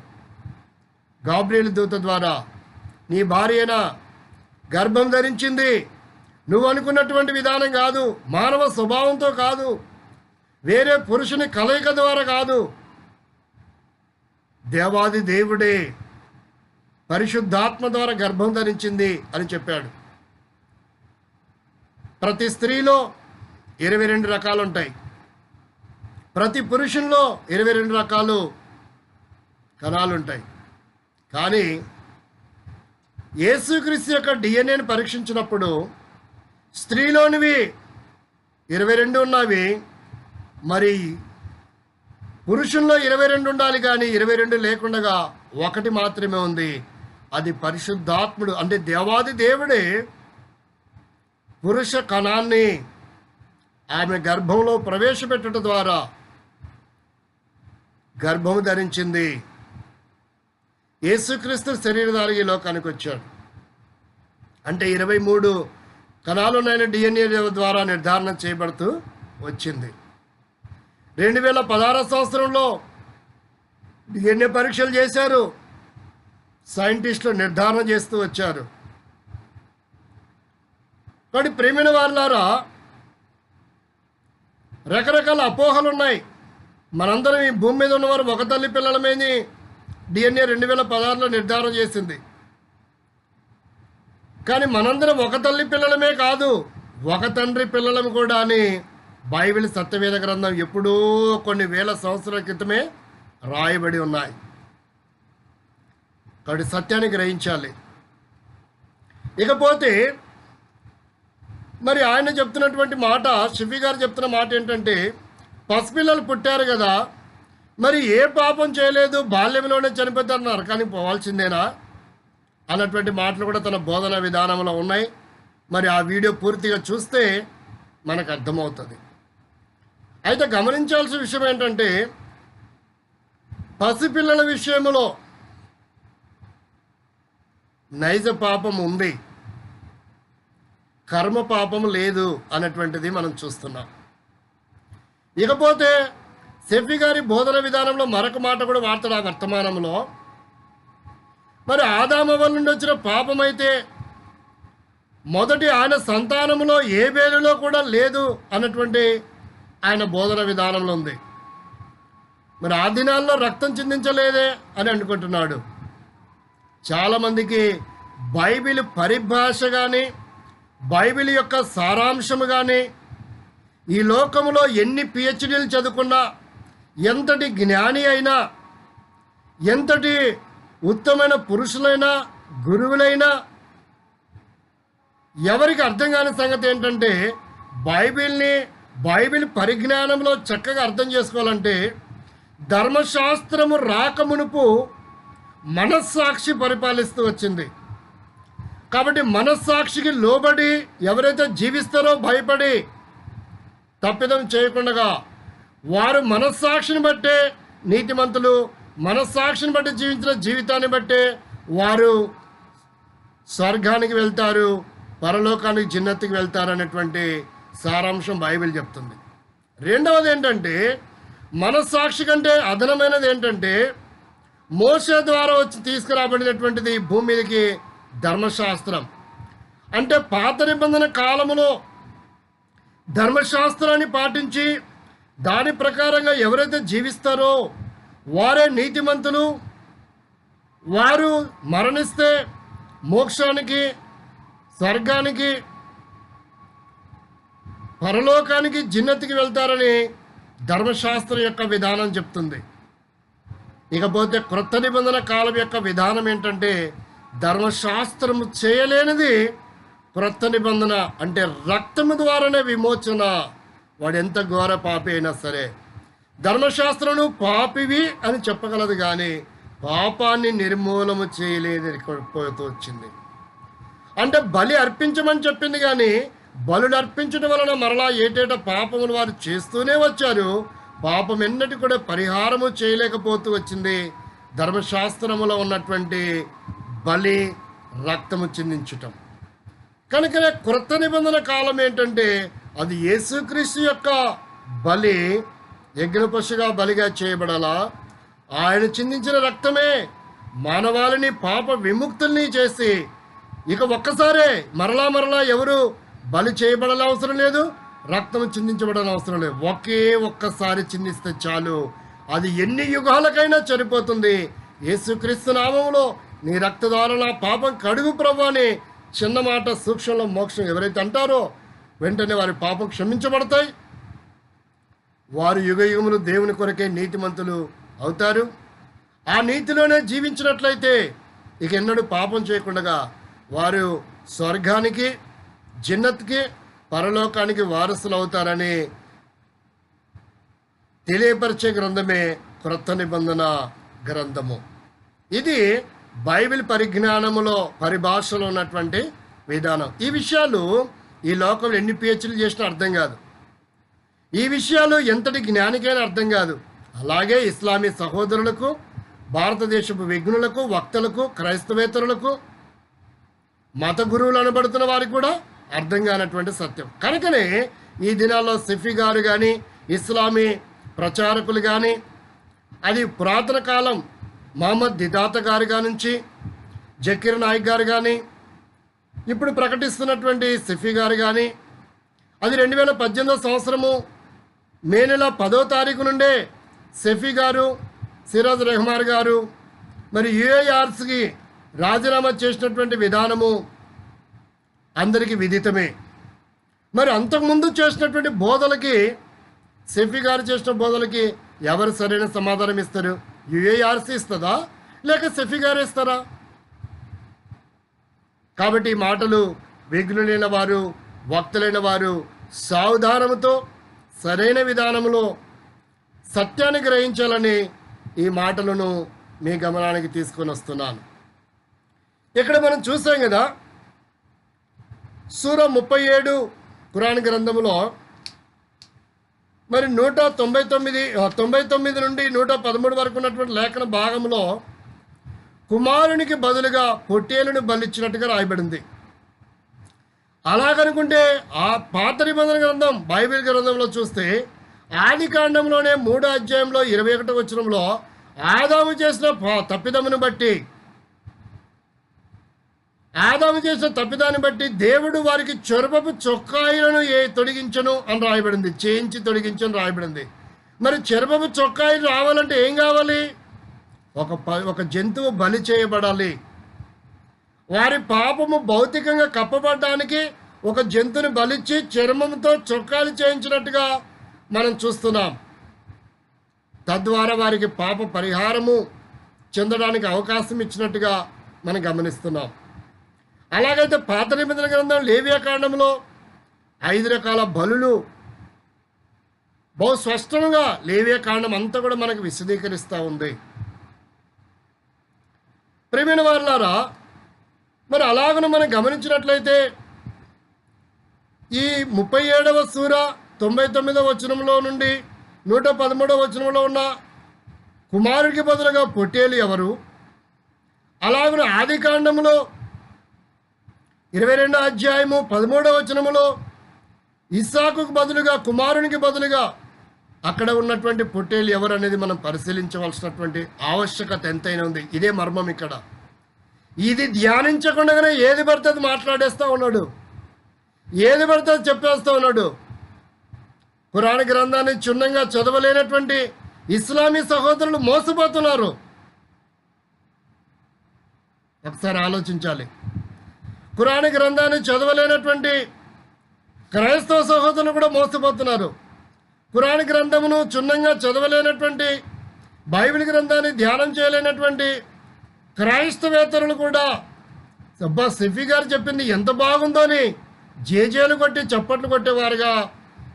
గాబ్రియేలు దూత ద్వారా. నీ భార్య అయిన గర్భం ధరించింది, నువ్వు అనుకున్నటువంటి విధానం కాదు, మానవ స్వభావంతో కాదు, వేరే పురుషుని కలయిక ద్వారా కాదు, దేవాది దేవుడే పరిశుద్ధాత్మ ద్వారా గర్భం ధరించింది అని చెప్పాడు. ప్రతి స్త్రీలో 22 రకాలు ఉంటాయి, ప్రతి పురుషుల్లో 22 రకాలు కణాలు ఉంటాయి. కానీ యేసుక్రీస్తు యొక్క డిఎన్ఏని పరీక్షించినప్పుడు స్త్రీలోనివి 22 ఉన్నవి, మరి పురుషుల్లో 22 ఉండాలి, కానీ 22 లేకుండా ఒకటి మాత్రమే ఉంది. అది పరిశుద్ధాత్ముడు అంటే దేవాది దేవుడే పురుష కణాన్ని ఆమె గర్భంలో ప్రవేశపెట్టడం ద్వారా గర్భము ధరించింది. యేసుక్రీస్తు శరీరధారి ఈ లోకానికి వచ్చాడు అంటే 23 కణాలున్న డిఎన్ఏ ద్వారా నిర్ధారణ చేయబడుతూ వచ్చింది. 2016 సంవత్సరంలో డిఎన్ఏ పరీక్షలు చేశారు, సైంటిస్టులు నిర్ధారణ చేస్తూ వచ్చారు. కాబట్టి ప్రేమైన వారులారా, రకరకాల అపోహలు ఉన్నాయి. మనందరం ఈ భూమి మీద ఉన్నవారు ఒక తల్లి పిల్లలమేని డిఎన్ఏ 2016లో నిర్ధారణ చేసింది. కానీ మనందరం ఒక తల్లి పిల్లలమే కాదు, ఒక తండ్రి పిల్లలం కూడా అని బైబిల్ సత్యవేద గ్రంథం ఎప్పుడూ కొన్ని వేల సంవత్సరాల క్రితమే రాయబడి ఉన్నాయి. కాబట్టి సత్యాన్ని గ్రహించాలి. ఇకపోతే మరి ఆయన చెప్తున్నటువంటి మాట, షఫీ గారు చెప్తున్న మాట ఏంటంటే, పసిపిల్లలు పుట్టారు కదా, మరి ఏ పాపం చేయలేదు, బాల్యంలోనే చనిపోతారు, నరకానికి పోవాల్సిందేనా అన్నటువంటి మాటలు కూడా తన బోధన విధానంలో ఉన్నాయి. మరి ఆ వీడియో పూర్తిగా చూస్తే మనకు అర్థమవుతుంది. అయితే గమనించాల్సిన విషయం ఏంటంటే, పసిపిల్లల విషయంలో నైజ పాపం ఉంది, కర్మ పాపం లేదు అన్నటువంటిది మనం చూస్తున్నాం. ఇకపోతే షఫీ గారి బోధన విధానంలో మరొక మాట కూడా వాడతాడు ఆ వర్తమానంలో. మరి ఆదాము వల్ల నుండి వచ్చిన పాపం అయితే మొదటి ఆయన సంతానంలో ఏ వేలులో కూడా లేదు అన్నటువంటి ఆయన బోధన విధానంలో ఉంది. మరి ఆ దినాల్లో రక్తం చిందించలేదే అని అనుకుంటున్నాడు. చాలామందికి బైబిల్ పరిభాష కానీ, బైబిల్ యొక్క సారాంశము కానీ, ఈ లోకంలో ఎన్ని పిహెచ్డీలు చదువుకున్నా, ఎంతటి జ్ఞాని అయినా, ఎంతటి ఉత్తమైన పురుషులైనా, గురువులైనా, ఎవరికి అర్థం కాని సంగతి ఏంటంటే, బైబిల్ పరిజ్ఞానంలో చక్కగా అర్థం చేసుకోవాలంటే ధర్మశాస్త్రము రాకమునుపు మనస్సాక్షి పరిపాలిస్తూ వచ్చింది. కాబట్టి మనస్సాక్షికి లోబడి ఎవరైతే జీవిస్తారో భయపడి తప్పిదం చేయకుండా వారు మనస్సాక్షిని బట్టే నీతిమంతులు, మనస్సాక్షిని బట్టి జీవించిన జీవితాన్ని బట్టే వారు స్వర్గానికి వెళ్తారు, పరలోకానికి జిన్నత్తుకి వెళ్తారు అనేటువంటి సారాంశం బైబిల్ చెప్తుంది. రెండవది ఏంటంటే, మనస్సాక్షి కంటే అదనమైనది ఏంటంటే, మోషే ద్వారా వచ్చి తీసుకురాబడినటువంటిది భూమి మీదకి ధర్మశాస్త్రం. అంటే పాత నిబంధన కాలములో ధర్మశాస్త్రాన్ని పాటించి దాని ప్రకారంగా ఎవరైతే జీవిస్తారో వారే నీతిమంతులు. వారు మరణిస్తే మోక్షానికి, స్వర్గానికి, పరలోకానికి, జిన్నతికి వెళ్తారని ధర్మశాస్త్రం యొక్క విధానం చెప్తుంది. ఇకపోతే క్రొత్త నిబంధన కాలం యొక్క విధానం ఏంటంటే, ధర్మశాస్త్రము చేయలేనిది క్రొత్త నిబంధన. అంటే రక్తము ద్వారానే విమోచన. వాడు ఎంత ఘోర పాపి అయినా సరే ధర్మశాస్త్రము పాపివి అని చెప్పగలదు, కానీ పాపాన్ని నిర్మూలము చేయలేకపోతూ వచ్చింది. అంటే బలి అర్పించమని చెప్పింది, కానీ బలులు అర్పించడం వలన మరలా ఏటేటా పాపములు వారు చేస్తూనే వచ్చారు. పాపం ఎన్నటి కూడా పరిహారము చేయలేకపోతూ వచ్చింది. ధర్మశాస్త్రములో ఉన్నటువంటి బలి, రక్తము చిందించటం. కనుకనే క్రొత్త నిబంధన కాలం ఏంటంటే, అది యేసుక్రీస్తు యొక్క బలి యజ్ఞపశుగా బలిగా చేయబడాలా. ఆయన చిందించిన రక్తమే మానవాళిని పాప విముక్తుల్ని చేసి, ఇక ఒక్కసారే మరలా ఎవరు బలి చేయబడాల అవసరం లేదు, రక్తం చిందించబడాలని అవసరం లేదు. ఒక్కసారి చిందిస్తే చాలు, అది ఎన్ని యుగాలకైనా సరిపోతుంది. యేసుక్రీస్తు నామములో నీ రక్త ద్వారా నా పాపం కడుగు ప్రభు అని చిన్న మాట సూక్ష్మంలో మోక్షం ఎవరైతే అంటారో వెంటనే వారి పాపం క్షమించబడతాయి. వారు యుగయుగములు దేవుని కొరకే నీతిమంతులు అవుతారు. ఆ నీతిలోనే జీవించినట్లయితే ఇక ఎన్నడూ పాపం చేయకుండా వారు స్వర్గానికి, జిన్నత్కి, పరలోకానికి వారసులు అవుతారని తెలియపరిచే గ్రంథమే క్రొత్త నిబంధన గ్రంథము. ఇది బైబిల్ పరిజ్ఞానములో, పరిభాషలో ఉన్నటువంటి విధానం. ఈ విషయాలు ఈ లోకంలో ఎన్ని పిహెచ్డీలు చేసినా అర్థం కాదు. ఈ విషయాలు ఎంతటి జ్ఞానికైనా అర్థం కాదు. అలాగే ఇస్లామీ సహోదరులకు, భారతదేశపు విజ్ఞులకు, వక్తలకు, క్రైస్తవేతరులకు, మత గురువులు అనబడుతున్న వారికి కూడా అర్థం కానటువంటి సత్యం. కనుకనే ఈ దినాల్లో షఫీ గారు కానీ, ఇస్లామీ ప్రచారకులు కానీ, అది పురాతన కాలం మహమ్మద్ దిదాత గారు నుంచి జకీర్ నాయక్ గారు కానీ, ఇప్పుడు ప్రకటిస్తున్నటువంటి షఫీ గారు కానీ, అది 2018 సంవత్సరము మే నెల 10వ తారీఖు నుండే షఫీ గారు, సిరాజ్ రెహమాన్ గారు మరి యూఏఆర్స్కి రాజీనామా చేసినటువంటి విధానము అందరికీ విదితమే. మరి అంతకుముందు చేసినటువంటి బోధలకి, షఫీ గారు చేసిన బోధలకి ఎవరు సరైన సమాధానం ఇస్తారు? యూఏఆర్సీ ఇస్తుందా, లేక షఫీ గారు ఇస్తారా? కాబట్టి ఈ మాటలు విఘ్నులైన వారు, వక్తులైన వారు సావధానముతో సరైన విధానంలో సత్యాన్ని గ్రహించాలని ఈ మాటలను మీ గమనానికి తీసుకొని వస్తున్నాను. ఇక్కడ మనం చూసాం కదా, సూర 37 ఖురాన్ గ్రంథంలో మరి 99 నుండి 113 వరకు ఉన్నటువంటి లేఖన భాగంలో కుమారునికి బదులుగా పొట్టేలును బలిచ్చినట్టుగా రాయబడింది. అలాగనుకుంటే ఆ పాత నిబంధన గ్రంథం బైబిల్ గ్రంథంలో చూస్తే ఆది కాండంలోనే 3వ అధ్యాయంలో 21వ వచనంలో ఆదాము చేసిన తప్పిదమును బట్టి దేవుడు వారికి చెరపపు చొక్కాయిలను తొడిగించను అని రాయబడింది, చేయించి తొడిగించని రాయబడింది. మరి చెరపపు చొక్కాయిలు రావాలంటే ఏం కావాలి? ఒక జంతువు బలి చేయబడాలి. వారి పాపము భౌతికంగా కప్పబడడానికి ఒక జంతువుని బలిచ్చి చర్మంతో చొక్కాలు చేయించినట్టుగా మనం చూస్తున్నాం. తద్వారా వారికి పాప పరిహారము చెందడానికి అవకాశం ఇచ్చినట్టుగా మనం గమనిస్తున్నాం. అలాగైతే పాత నిబంధన గ్రంథం లేవియా కాండంలో 5 రకాల బలులు బహు స్పష్టంగా లేవియా కాండం అంతా కూడా మనకు విశదీకరిస్తూ ఉంది. ప్రియమైన వారులారా, మరి అలాగను మనం గమనించినట్లయితే ఈ 37వ సూర 99వ వచనంలో నుండి 113వ వచనంలో ఉన్న కుమారుడికి బదులుగా పొట్టేలు ఎవరు? అలాగను ఆది కాండంలో 22వ అధ్యాయము 13వ వచనములో ఇస్సాకుకు బదులుగా కుమారునికి బదులుగా అక్కడ ఉన్నటువంటి పొట్టేలు ఎవరు అనేది మనం పరిశీలించవలసినటువంటి ఆవశ్యకత ఎంతైనా ఉంది. ఇదే మర్మం ఇక్కడ. ఇది ధ్యానించకుండానే ఏది పడితే అది మాట్లాడేస్తూ ఉన్నాడు, ఏది పడితే అది చెప్పేస్తూ ఉన్నాడు. ఖురాన్ గ్రంథాన్ని క్షుణ్ణంగా చదవలేనటువంటి ఇస్లామీ సహోదరులు మోసపోతున్నారు. ఒకసారి ఆలోచించాలి. ఖురాన్ గ్రంథాన్ని చదవలేనటువంటి క్రైస్తవ సహోదరులు కూడా మోసపోతున్నారు. ఖురాన్ గ్రంథమును క్షుణ్ణంగా చదవలేనటువంటి, బైబిల్ గ్రంథాన్ని ధ్యానం చేయలేనటువంటి క్రైస్తవేతరులు కూడా అబ్బా సెఫీ గారు చెప్పింది ఎంత బాగుందో అని జేజేలు కొట్టి చప్పట్లు కొట్టేవారుగా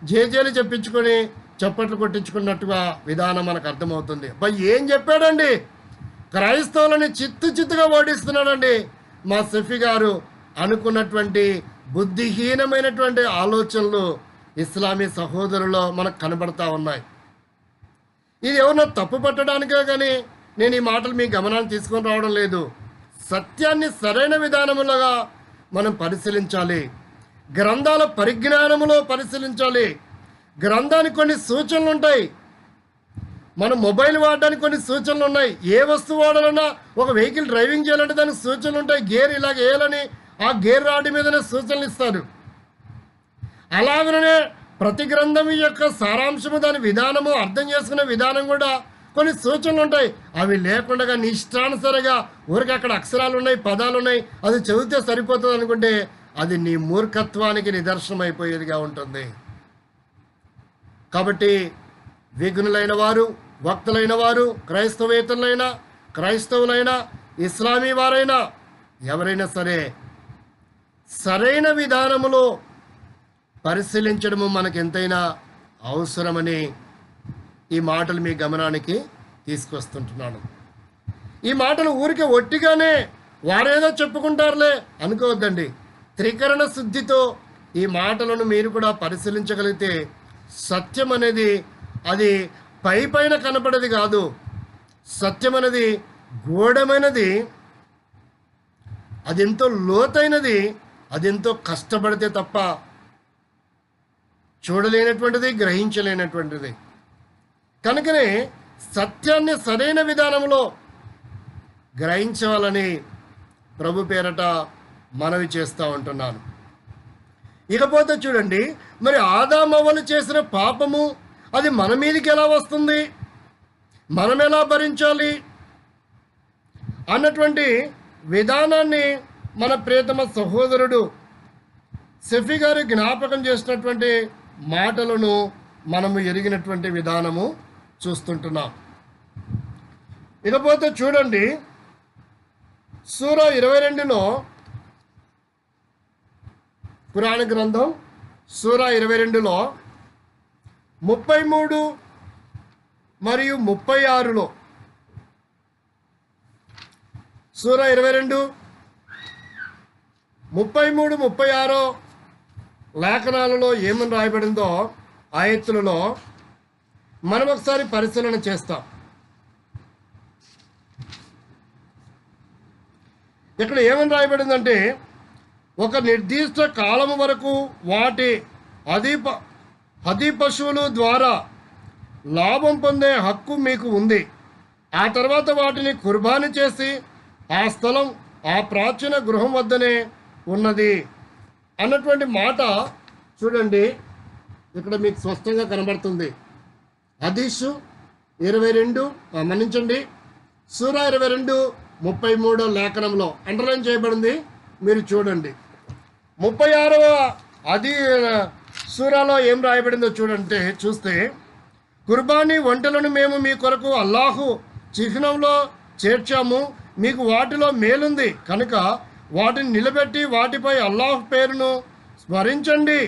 జేజేలు చెప్పించుకొని చప్పట్లు కొట్టించుకున్నట్టుగా విధానం మనకు అర్థమవుతుంది. అబ్బా ఏం చెప్పాడండి, క్రైస్తవులని చిత్తుగా ఓడిస్తున్నాడండి మా సెఫీ గారు అనుకున్నటువంటి బుద్ధిహీనమైనటువంటి ఆలోచనలు ఇస్లామీ సహోదరుల్లో మనకు కనబడతా ఉన్నాయి. ఇది ఎవరినో తప్పు పట్టడానికే కానీ నేను ఈ మాటలు మీ గమనాన్ని తీసుకొని రావడం లేదు. సత్యాన్ని సరైన విధానములుగా మనం పరిశీలించాలి. గ్రంథాల పరిజ్ఞానములో పరిశీలించాలి. గ్రంథానికి కొన్ని సూచనలు ఉంటాయి. మనం మొబైల్ వాడడానికి కొన్ని సూచనలు ఉన్నాయి. ఏ వస్తువు వాడాలన్నా, ఒక వెహికల్ డ్రైవింగ్ చేయాలంటే దానికి సూచనలు ఉంటాయి. గేర్ ఇలాగ వేయాలని ఆ గేర్ రాడ్ మీదనే సూచనలు ఇస్తారు. అలాగనే ప్రతి గ్రంథం యొక్క సారాంశము, దాని విధానము, అర్థం చేసుకునే విధానం కూడా కొన్ని సూచనలు ఉంటాయి. అవి లేకుండా నీ ఇష్టానుసారంగా ఊరికి అక్కడ అక్షరాలు ఉన్నాయి, పదాలు ఉన్నాయి, అది చదివితే సరిపోతుంది అనుకుంటే అది నీ మూర్ఖత్వానికి నిదర్శనం అయిపోయేదిగా ఉంటుంది. కాబట్టి విఘ్నులైన వారు, వక్తులైన వారు, క్రైస్తవేతరులైనా, క్రైస్తవులైనా, ఇస్లామీ వారైనా ఎవరైనా సరే సరైన విధానములో పరిశీలించడము మనకు ఎంతైనా అవసరమని ఈ మాటలు మీ గమనానికి తీసుకొస్తుంటున్నాను. ఈ మాటలు ఊరికే ఒట్టిగానే వారేదో చెప్పుకుంటారులే అనుకోవద్దండి. త్రికరణ శుద్ధితో ఈ మాటలను మీరు కూడా పరిశీలించగలిగితే సత్యం అనేది అది పైన కనపడేది కాదు. సత్యం అనేది గూఢమైనది, అదెంతో లోతైనది, అదెంతో కష్టపడితే తప్ప చూడలేనటువంటిది, గ్రహించలేనటువంటిది. కనుకనే సత్యాన్ని సరైన విధానంలో గ్రహించాలని ప్రభు పేరట మనవి చేస్తూ ఉంటున్నాను. ఇకపోతే చూడండి, మరి ఆదామవ్వలు చేసిన పాపము అది మన మీదకి ఎలా వస్తుంది, మనం ఎలా భరించాలి అన్నటువంటి విధానాన్ని మన ప్రియతమ సహోదరుడు సెఫీ గారు జ్ఞాపకం చేసినటువంటి మాటలను మనము ఎరిగినటువంటి విధానము చూస్తుంటున్నాం. ఇకపోతే చూడండి, సూర 22లో ఖురాన్ గ్రంథం సూరా 22లో 33 మరియు 36లో, సూరా 22 33 36 లేఖనాలలో ఏమని రాయబడిందో ఆయత్తులలో మనం ఒకసారి పరిశీలన చేస్తాం. ఇక్కడ ఏమని రాయబడిందంటే, ఒక నిర్దిష్ట కాలం వరకు వాటి అధి పశువుల ద్వారా లాభం పొందే హక్కు మీకు ఉంది. ఆ తర్వాత వాటిని కుర్బానీ చేసి ఆ స్థలం ఆ ప్రాచీన గృహం వద్దనే ఉన్నది అన్నటువంటి మాట చూడండి, ఇక్కడ మీకు స్పష్టంగా కనబడుతుంది. హదీసు 22 మన్నించండి, సూరా 22 33 లేఖనంలో అండర్లైన్ చేయబడింది. మీరు చూడండి. 36వ సూరాలో ఏం రాయబడిందో చూస్తే, కుర్బానీ వంటలను మేము మీ కొరకు అల్లాహు చిహ్నంలో చేర్చాము. మీకు వాటిలో మేలుంది కనుక వాటిని నిలబెట్టి వాటిపై అల్లాహ్ పేరును స్మరించండి.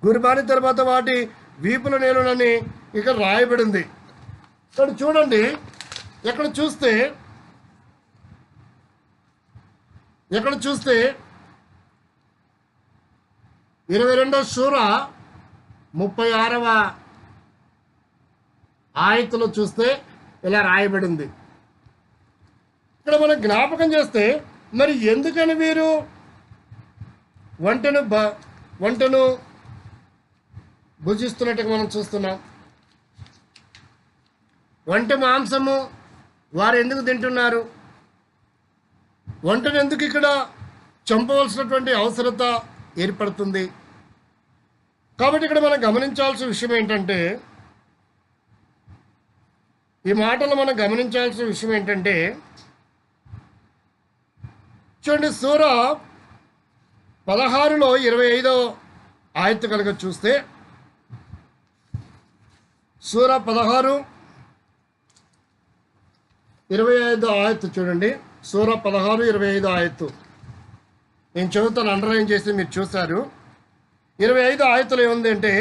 కుర్బానీ తర్వాత వాటి వీపుల నేలునని ఇక్కడ రాయబడింది. ఇక్కడ చూడండి, ఇక్కడ చూస్తే 22వ సూరా 36వ ఆయతులో చూస్తే ఇలా రాయబడింది. ఇక్కడ మనం జ్ఞాపకం చేస్తే, మరి ఎందుకని వీరు వంటను భుజిస్తున్నట్టుగా మనం చూస్తున్నాం? వంట మాంసము వారు ఎందుకు తింటున్నారు? వంటను ఎందుకు ఇక్కడ చంపవలసినటువంటి అవసరత ఏర్పడుతుంది? కాబట్టి ఇక్కడ మనం గమనించాల్సిన విషయం ఏంటంటే, ఈ మాటలు మనం గమనించాల్సిన విషయం ఏంటంటే, చూడండి, సూరా 16లో 25వ ఆయత్తు కనుక చూస్తే, సూరా 16 25వ ఆయత్తు చూడండి. సూరా 16 25వ ఆయత్తు నేను చదువుతాను, అండర్లైన్ చేసి మీరు చూశారు. 25వ ఆయత్తులో ఏముంది అంటే,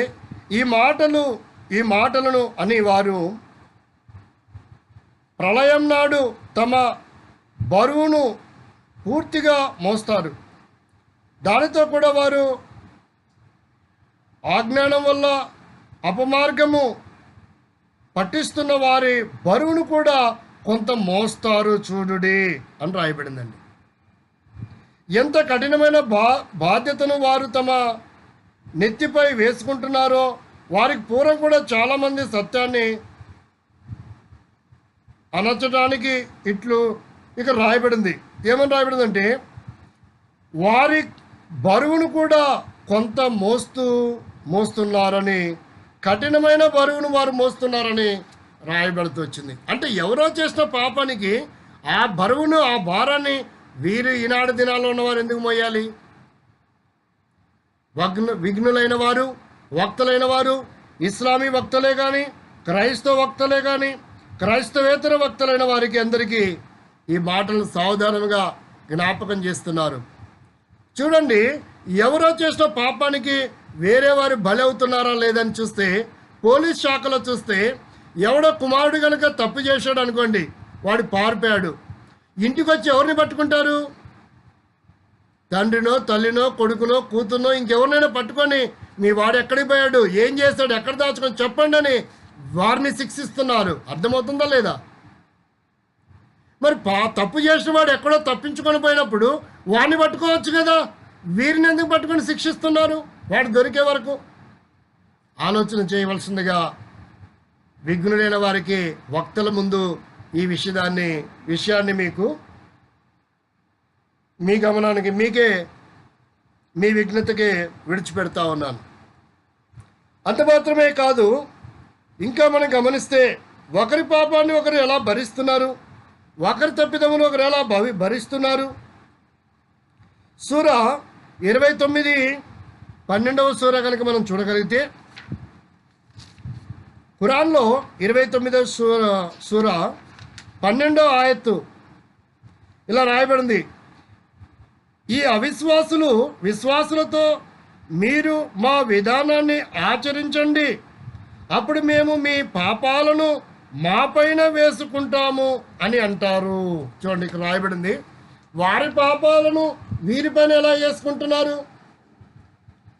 ఈ మాటలను అని వారు ప్రళయం నాడు తమ బరువును పూర్తిగా మోస్తారు. దానితో కూడా వారు అజ్ఞానం వల్ల అపమార్గము పట్టిస్తున్న వారి బరువును కూడా కొంత మోస్తారు చూడుడి అని రాయబడిందండి. ఎంత కఠినమైన బాధ్యతను వారు తమ నెత్తిపై వేసుకుంటున్నారో, వారికి పూర్వం కూడా చాలామంది సత్యాన్ని అనర్చడానికి ఇట్లు ఇక్కడ రాయబడింది. ఏమని రాయబడిందంటే, వారి బరువును కూడా కొంత మోస్తున్నారని, కఠినమైన బరువును వారు మోస్తున్నారని రాయబడుతూ వచ్చింది. అంటే ఎవరో చేసిన పాపానికి ఆ బరువును, ఆ భారాన్ని వీరు ఈనాడు దినాల్లో ఉన్నవారు ఎందుకు మోయాలి? విఘ్నులైన వారు, వక్తలైన వారు, ఇస్లామీ వక్తలే కానీ, క్రైస్తవ వక్తలే కానీ, క్రైస్తవేతర వక్తలైన వారికి అందరికీ ఈ మాటలను సావధానంగా జ్ఞాపకం చేస్తున్నారు. చూడండి, ఎవరో చేసిన పాపానికి వేరే వారు బలి అవుతున్నారా లేదని చూస్తే, పోలీస్ శాఖలో చూస్తే, ఎవడో కుమారుడు కనుక తప్పు చేశాడు అనుకోండి, వాడు పారిపోయాడు, ఇంటికి వచ్చి ఎవరిని పట్టుకుంటారు? తండ్రినో, తల్లినో, కొడుకునో, కూతుర్నో, ఇంకెవరినైనా పట్టుకొని మీ వాడు ఎక్కడికి పోయాడు, ఏం చేశాడు, ఎక్కడ దాచుకొని చెప్పండి అని వారిని శిక్షిస్తున్నారు. అర్థమవుతుందా లేదా? మరి తప్పు చేసిన వాడు ఎక్కడో తప్పించుకొని పోయినప్పుడు వాడిని పట్టుకోవచ్చు కదా, వీరిని ఎందుకు పట్టుకొని శిక్షిస్తున్నారు? వాడు దొరికే వరకు ఆలోచన చేయవలసిందిగా విఘ్నులైన వారికి, వక్తల ముందు ఈ విషయాన్ని మీకు, మీ గమనానికి, మీ విఘ్నతకి విడిచిపెడతా ఉన్నాను. అంత మాత్రమే కాదు, ఇంకా మనం గమనిస్తే ఒకరి పాపాన్ని ఒకరు ఎలా భరిస్తున్నారు, ఒకరి తప్పిదమును ఒకరు ఎలా భరిస్తున్నారు. సూర 29 12వ సూర కనుక మనం చూడగలిగితే, ఖురాన్లో 29వ సూర 12వ ఆయత్తు ఇలా రాయబడింది. ఈ అవిశ్వాసులు విశ్వాసులతో మీరు మా విధానాన్ని ఆచరించండి, అప్పుడు మేము మీ పాపాలను మాపైన వేసుకుంటాము అని అంటారు. చూడండి, ఇక్కడ రాయబడింది, వారి పాపాలను వీరిపైన ఎలా వేసుకుంటున్నారు.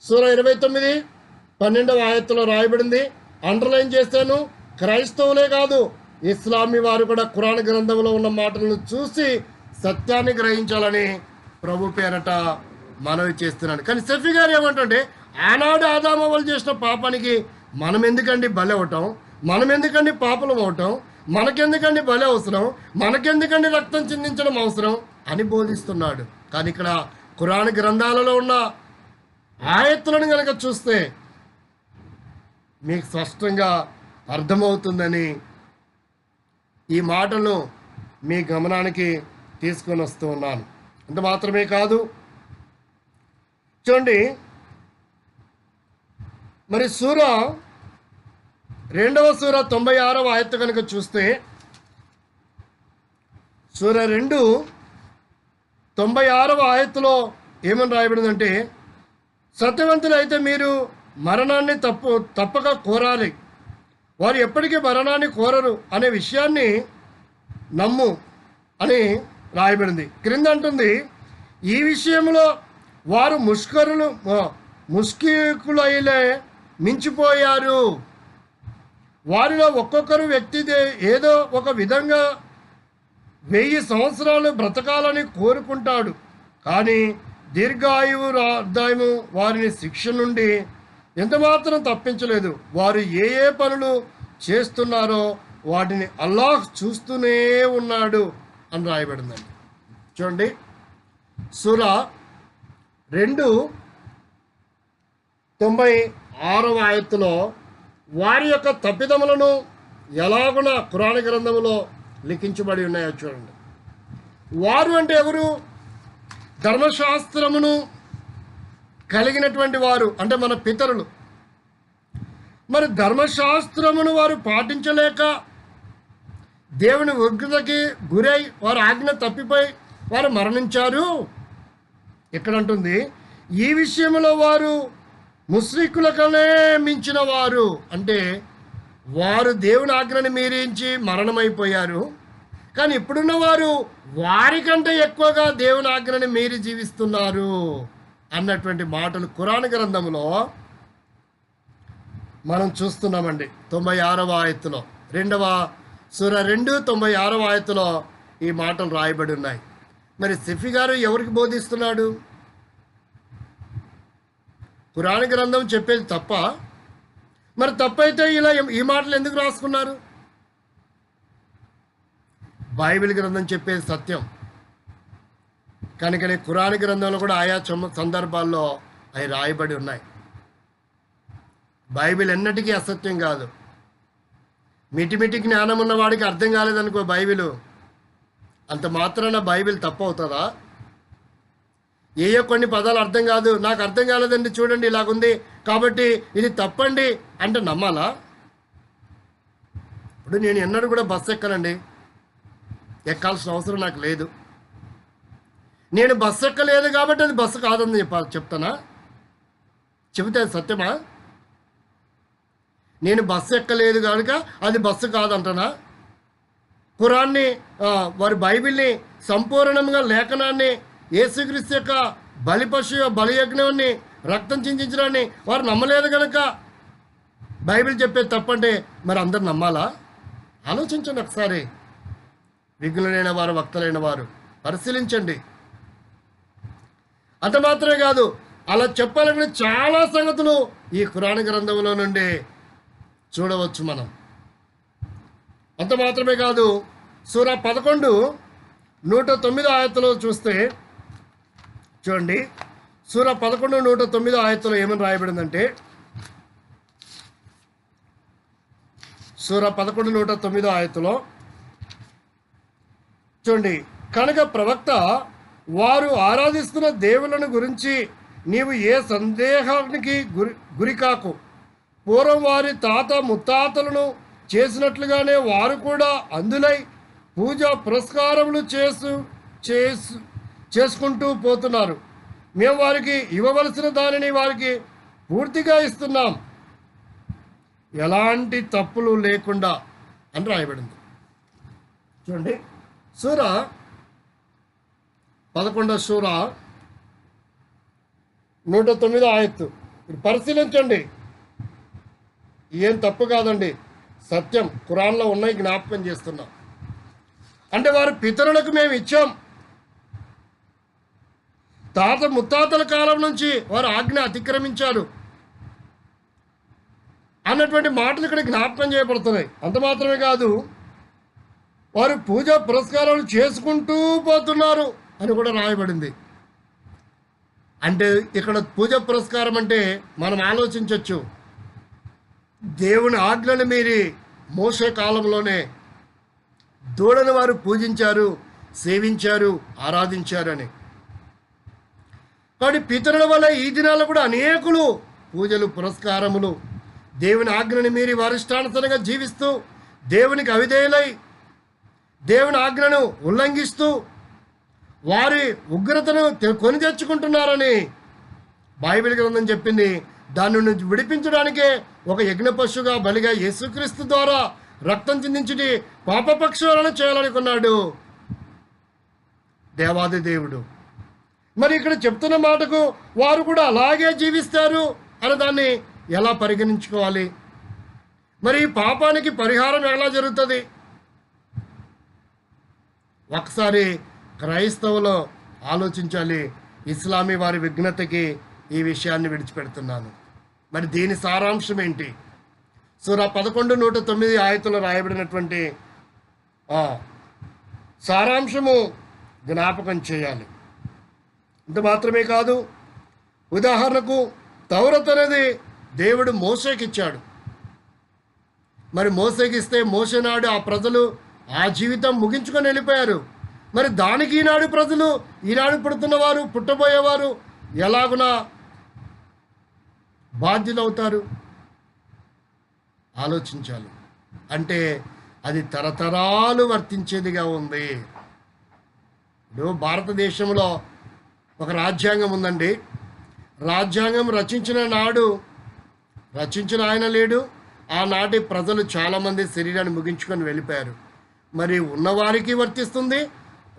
సూర 29:12 ఆయత్తులో రాయబడింది, అండర్లైన్ చేశాను. క్రైస్తవులే కాదు, ఇస్లామీ వారు కూడా ఖురాన్ గ్రంథంలో ఉన్న మాటలను చూసి సత్యాన్ని గ్రహించాలని ప్రభు పేరట మనవి చేస్తున్నాడు. కానీ సెఫీ గారు ఏమంటుంటే, ఆనాడు ఆదామవ్వలు చేసిన పాపానికి మనం ఎందుకండి బలి అవటం, మనం ఎందుకండి పాపలం అవటం, మనకెందుకండి బలి అవసరం, మనకెందుకండి రక్తం చిందించడం అవసరం అని బోధిస్తున్నాడు. కానీ ఇక్కడ ఖురాన్ గ్రంథాలలో ఉన్న ఆయత్తులను కనుక చూస్తే మీకు స్పష్టంగా అర్థమవుతుందని ఈ మాటలను మీ గమనానికి తీసుకొని వస్తూ ఉన్నాను. అంత మాత్రమే కాదు, చూడండి, మరి సూర 96వ ఆయత్తు కనుక చూస్తే, సూర 2:96 ఆయత్తులో ఏమని రాయబడిందంటే, సత్యవంతులైతే మీరు మరణాన్ని తప్పక కోరాలి, వారు ఎప్పటికీ మరణాన్ని కోరరు అనే విషయాన్ని నమ్ము అని రాయబడింది. క్రింద అంటుంది, ఈ విషయంలో వారు ముష్కీకులైలే మించిపోయారు. వారిలో ఒక్కొక్కరు వ్యక్తి ఏదో ఒక విధంగా 1000 సంవత్సరాలు బ్రతకాలని కోరుకుంటాడు, కానీ దీర్ఘాయువు వారిని శిక్ష నుండి ఎంతమాత్రం తప్పించలేదు. వారు ఏ ఏ పనులు చేస్తున్నారో వాటిని అల్లాహ్ చూస్తూనే ఉన్నాడు అని రాయబడిందండి. చూడండి, సూర 2:96 ఆయత్తులో వారి యొక్క తప్పిదములను ఎలాగున ఖురాన్ గ్రంథంలో లిఖించబడి ఉన్నాయో చూడండి. వారు అంటే ఎవరు? ధర్మశాస్త్రమును కలిగినటువంటి వారు, అంటే మన పితరులు. మరి ధర్మశాస్త్రమును వారు పాటించలేక దేవుని ఉగ్రతకి గురై వారు ఆజ్ఞ తప్పిపోయి వారు మరణించారు. ఇక్కడ అంటుంది, ఈ విషయంలో వారు ముస్లికులకనే మించిన వారు, అంటే వారు దేవుని ఆజ్ఞని మీరించి మరణమైపోయారు. కానీ ఇప్పుడున్న వారు వారికంటే ఎక్కువగా దేవుని ఆజ్ఞని మీరి జీవిస్తున్నారు అన్నటువంటి మాటలు ఖురాన్ గ్రంథంలో మనం చూస్తున్నామండి. 96వ ఆయత్తులో, సూర 2:96 ఆయత్తులో ఈ మాటలు రాయబడి ఉన్నాయి. మరి సెఫీ గారు ఎవరికి బోధిస్తున్నాడు? ఖురాన్ గ్రంథం చెప్పేది తప్ప? మరి తప్పైతే ఇలా ఈ మాటలు ఎందుకు రాసుకున్నారు? బైబిల్ గ్రంథం చెప్పేది సత్యం, కనుకనే ఖురాన్ గ్రంథంలో కూడా ఆయా సందర్భాల్లో అవి రాయబడి ఉన్నాయి. బైబిల్ ఎన్నటికీ అసత్యం కాదు. మిటిమిటి జ్ఞానం ఉన్న వాడికి అర్థం కాలేదనుకో బైబిల్, అంత మాత్రాన బైబిల్ తప్పు అవుతుందా? ఏయో కొన్ని పదాలు అర్థం కాదు, నాకు అర్థం కాలేదండి, చూడండి ఇలాగుంది కాబట్టి ఇది తప్పండి అంటే నమ్మాలా? ఇప్పుడు నేను ఎన్నడూ కూడా బస్సు ఎక్కనండి, ఎక్కాల్సిన అవసరం నాకు లేదు. నేను బస్సు ఎక్కలేదు కాబట్టి అది బస్సు కాదని చెప్తానా? చెబితే అది సత్యమా? నేను బస్సు ఎక్కలేదు కనుక అది బస్సు కాదంటనా? ఖురాన్ని వారి బైబిల్ని సంపూర్ణంగా లేఖనాన్ని, యేసుక్రీస్తు యొక్క బలియజ్ఞాన్ని, రక్తం చిందించడాన్ని వారు నమ్మలేదు కనుక బైబిల్ చెప్పేది తప్పంటే మరి అందరు నమ్మాలా? ఆలోచించండి ఒకసారి. విఘ్నులైన వారు, వక్తలైన వారు పరిశీలించండి. అంత మాత్రమే కాదు, అలా చెప్పాలంటే చాలా సంగతులు ఈ ఖురాన్ గ్రంథంలో నుండి చూడవచ్చు మనం. అంత మాత్రమే కాదు, సూర 11:109 ఆయత్తులో చూస్తే చూడండి, సూర 11:109 ఆయత్తులో ఏమని రాయబడిందంటే, సూర 11:109 ఆయత్తులో చూడండి, కనుక ప్రవక్త వారు ఆరాధిస్తున్న దేవులను గురించి నీవు ఏ సందేహానికి గురికాకు. పూర్వం వారి తాత ముత్తాతలను చేసినట్లుగానే వారు కూడా అందులై పూజా పురస్కారములు చేసుకుంటూ పోతున్నారు. మేము వారికి ఇవ్వవలసిన దానిని వారికి పూర్తిగా ఇస్తున్నాం, ఎలాంటి తప్పులు లేకుండా అని రాయబడింది. చూడండి, సూర 11వ సూర 109వ ఆయత్తు పరిశీలించండి. ఏం తప్పు కాదండి, సత్యం ఖురాన్లో ఉన్నాయి, జ్ఞాపకం చేస్తున్నాం. అంటే వారి పితరులకు మేము ఇచ్చాం, తాత ముత్తాతల కాలం నుంచి వారు ఆజ్ఞ అతిక్రమించారు అన్నటువంటి మాటలు ఇక్కడ జ్ఞాపకం చేయబడుతున్నాయి. అంత మాత్రమే కాదు, వారు పూజా పురస్కారాలు చేసుకుంటూ పోతున్నారు అని కూడా రాయబడింది. అంటే ఇక్కడ పూజ పురస్కారం అంటే మనం ఆలోచించవచ్చు, దేవుని ఆజ్ఞను మీరి మోసే కాలంలోనే దూడను వారు పూజించారు, సేవించారు, ఆరాధించారు అని. కాబట్టి పితరుల వల్ల ఈ దినాల్లో కూడా అనేకులు పూజలు పురస్కారములు దేవుని ఆజ్ఞని మీరి వారిష్టానుసారంగా జీవిస్తూ దేవునికి అవిధేయులై దేవుని ఆజ్ఞను ఉల్లంఘిస్తూ వారి ఉగ్రతను కొని తెచ్చుకుంటున్నారని బైబిల్ గ్రంథం చెప్పింది. దాని నుంచి విడిపించడానికే ఒక యజ్ఞ పశువుగా బలిగా యేసుక్రీస్తు ద్వారా రక్తం చిందించి పాపపక్షాలను చేయాలనుకున్నాడు దేవాది దేవుడు. మరి ఇక్కడ చెప్తున్న మాటకు వారు కూడా అలాగే జీవిస్తారు అని దాన్ని ఎలా పరిగణించుకోవాలి? మరి ఈ పాపానికి పరిహారం ఎలా జరుగుతుంది? ఒకసారి క్రైస్తవులు ఆలోచించాలి. ఇస్లామీ వారి విఘ్నతకి ఈ విషయాన్ని విడిచిపెడుతున్నాను. మరి దీని సారాంశం ఏంటి? సూరా 11:109 ఆయతులు రాయబడినటువంటి సారాంశము జ్ఞాపకం చేయాలి. ఇంత మాత్రమే కాదు, ఉదాహరణకు తౌరత్ అనేది దేవుడు మోసేకి ఇచ్చాడు. మరి మోసేకి ఇస్తే మోసే నాడు ఆ ప్రజలు ఆ జీవితం ముగించుకొని వెళ్ళిపోయారు. మరి దానికి ఈనాడు ప్రజలు, ఈనాడు పుడుతున్నవారు, పుట్టబోయేవారు ఎలాగున బాధ్యులవుతారు? ఆలోచించాలి. అంటే అది తరతరాలు వర్తించేదిగా ఉంది. ఇప్పుడు భారతదేశంలో ఒక రాజ్యాంగం ఉందండి. రాజ్యాంగం రచించిన నాడు రచించిన ఆయన లేడు. ఆనాటి ప్రజలు చాలామంది శరీరాన్ని ముగించుకొని వెళ్ళిపోయారు. మరి ఉన్నవారికి వర్తిస్తుంది,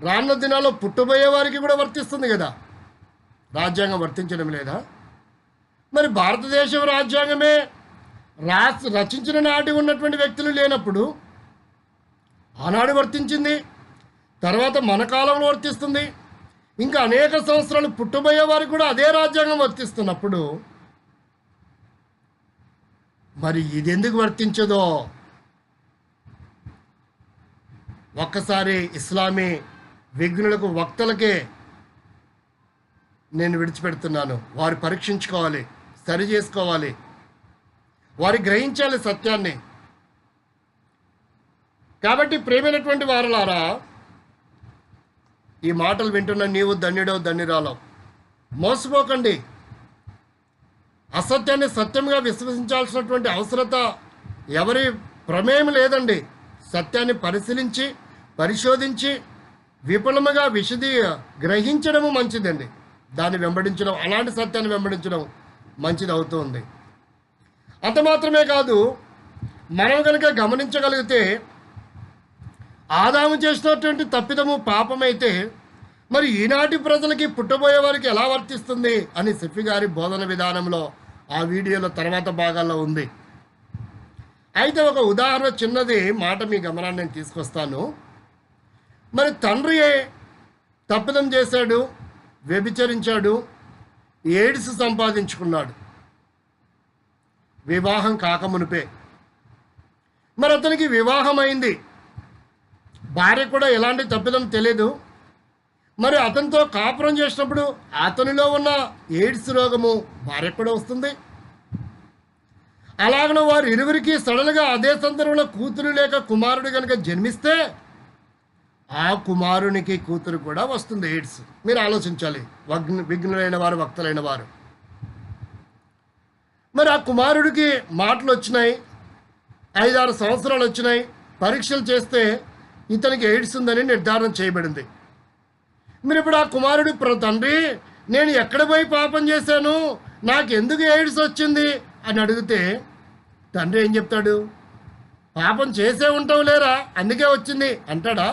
రానున్న దినాల్లో పుట్టబోయే వారికి కూడా వర్తిస్తుంది కదా. రాజ్యాంగం వర్తించడం లేదా? మరి భారతదేశం రాజ్యాంగమే రచించిన నాటి ఉన్నటువంటి వ్యక్తులు లేనప్పుడు ఆనాడు వర్తించింది, తర్వాత మన కాలంలో వర్తిస్తుంది, ఇంకా అనేక సంవత్సరాలు పుట్టబోయే వారికి కూడా అదే రాజ్యాంగం వర్తిస్తున్నప్పుడు మరి ఇది ఎందుకు వర్తించదో ఒక్కసారి ఇస్లామీ విఘ్నులకు వక్తలకే నేను విడిచిపెడుతున్నాను. వారు పరీక్షించుకోవాలి, సరి చేసుకోవాలి, వారు గ్రహించాలి సత్యాన్ని. కాబట్టి ప్రేమైనటువంటి వారలారా, ఈ మాటలు వింటున్న నీవు ధన్యుడో ధన్యురాలో. మోసపోకండి. అసత్యాన్ని సత్యంగా విశ్వసించాల్సినటువంటి అవసరత ఎవరి ప్రమేయం లేదండి. సత్యాన్ని పరిశీలించి పరిశోధించి విపులముగా గ్రహించడము మంచిదండి. దాన్ని వెంబడించడం, అలాంటి సత్యాన్ని వెంబడించడం మంచిది అవుతుంది. అంత మాత్రమే కాదు, మనం కనుక గమనించగలిగితే ఆదాము చేసినటువంటి తప్పిదము పాపమైతే మరి ఈనాటి ప్రజలకి పుట్టబోయే వారికి ఎలా వర్తిస్తుంది అని సెఫీ గారి బోధన విధానంలో ఆ వీడియోలో తర్వాత భాగాల్లో ఉంది. అయితే ఒక ఉదాహరణ, చిన్నది మాట మీ గమనాన్ని నేను తీసుకొస్తాను. మరి తండ్రి తప్పిదం చేశాడు, వ్యభిచరించాడు, ఎయిడ్స్ సంపాదించుకున్నాడు వివాహం కాకమునిపే. మరి అతనికి వివాహం అయింది, భార్య కూడా ఎలాంటి తప్పిదం తెలియదు. మరి అతనితో కాపురం చేసినప్పుడు అతనిలో ఉన్న ఎయిడ్స్ రోగము భార్యకు కూడా వస్తుంది. అలాగన వారు ఇరువురికి సడన్గా అదే సందర్భంలో కూతురు లేక కుమారుడు కనుక జన్మిస్తే ఆ కుమారునికి కూతురు కూడా వస్తుంది ఎయిడ్స్. మీరు ఆలోచించాలి, విఘ్నులైన వారు, వక్తలైన వారు. మరి ఆ కుమారుడికి మాటలు వచ్చినాయి, 5-6 సంవత్సరాలు వచ్చినాయి, పరీక్షలు చేస్తే ఇతనికి ఎయిడ్స్ ఉందని నిర్ధారణ చేయబడింది. మీరు ఇప్పుడు ఆ కుమారుడు తండ్రి నేను ఎక్కడ పోయి పాపం చేశాను, నాకెందుకు ఎయిడ్స్ వచ్చింది అని అడిగితే తండ్రి ఏం చెప్తాడు? పాపం చేసే ఉంటావు లేరా, అందుకే వచ్చింది అంటాడా?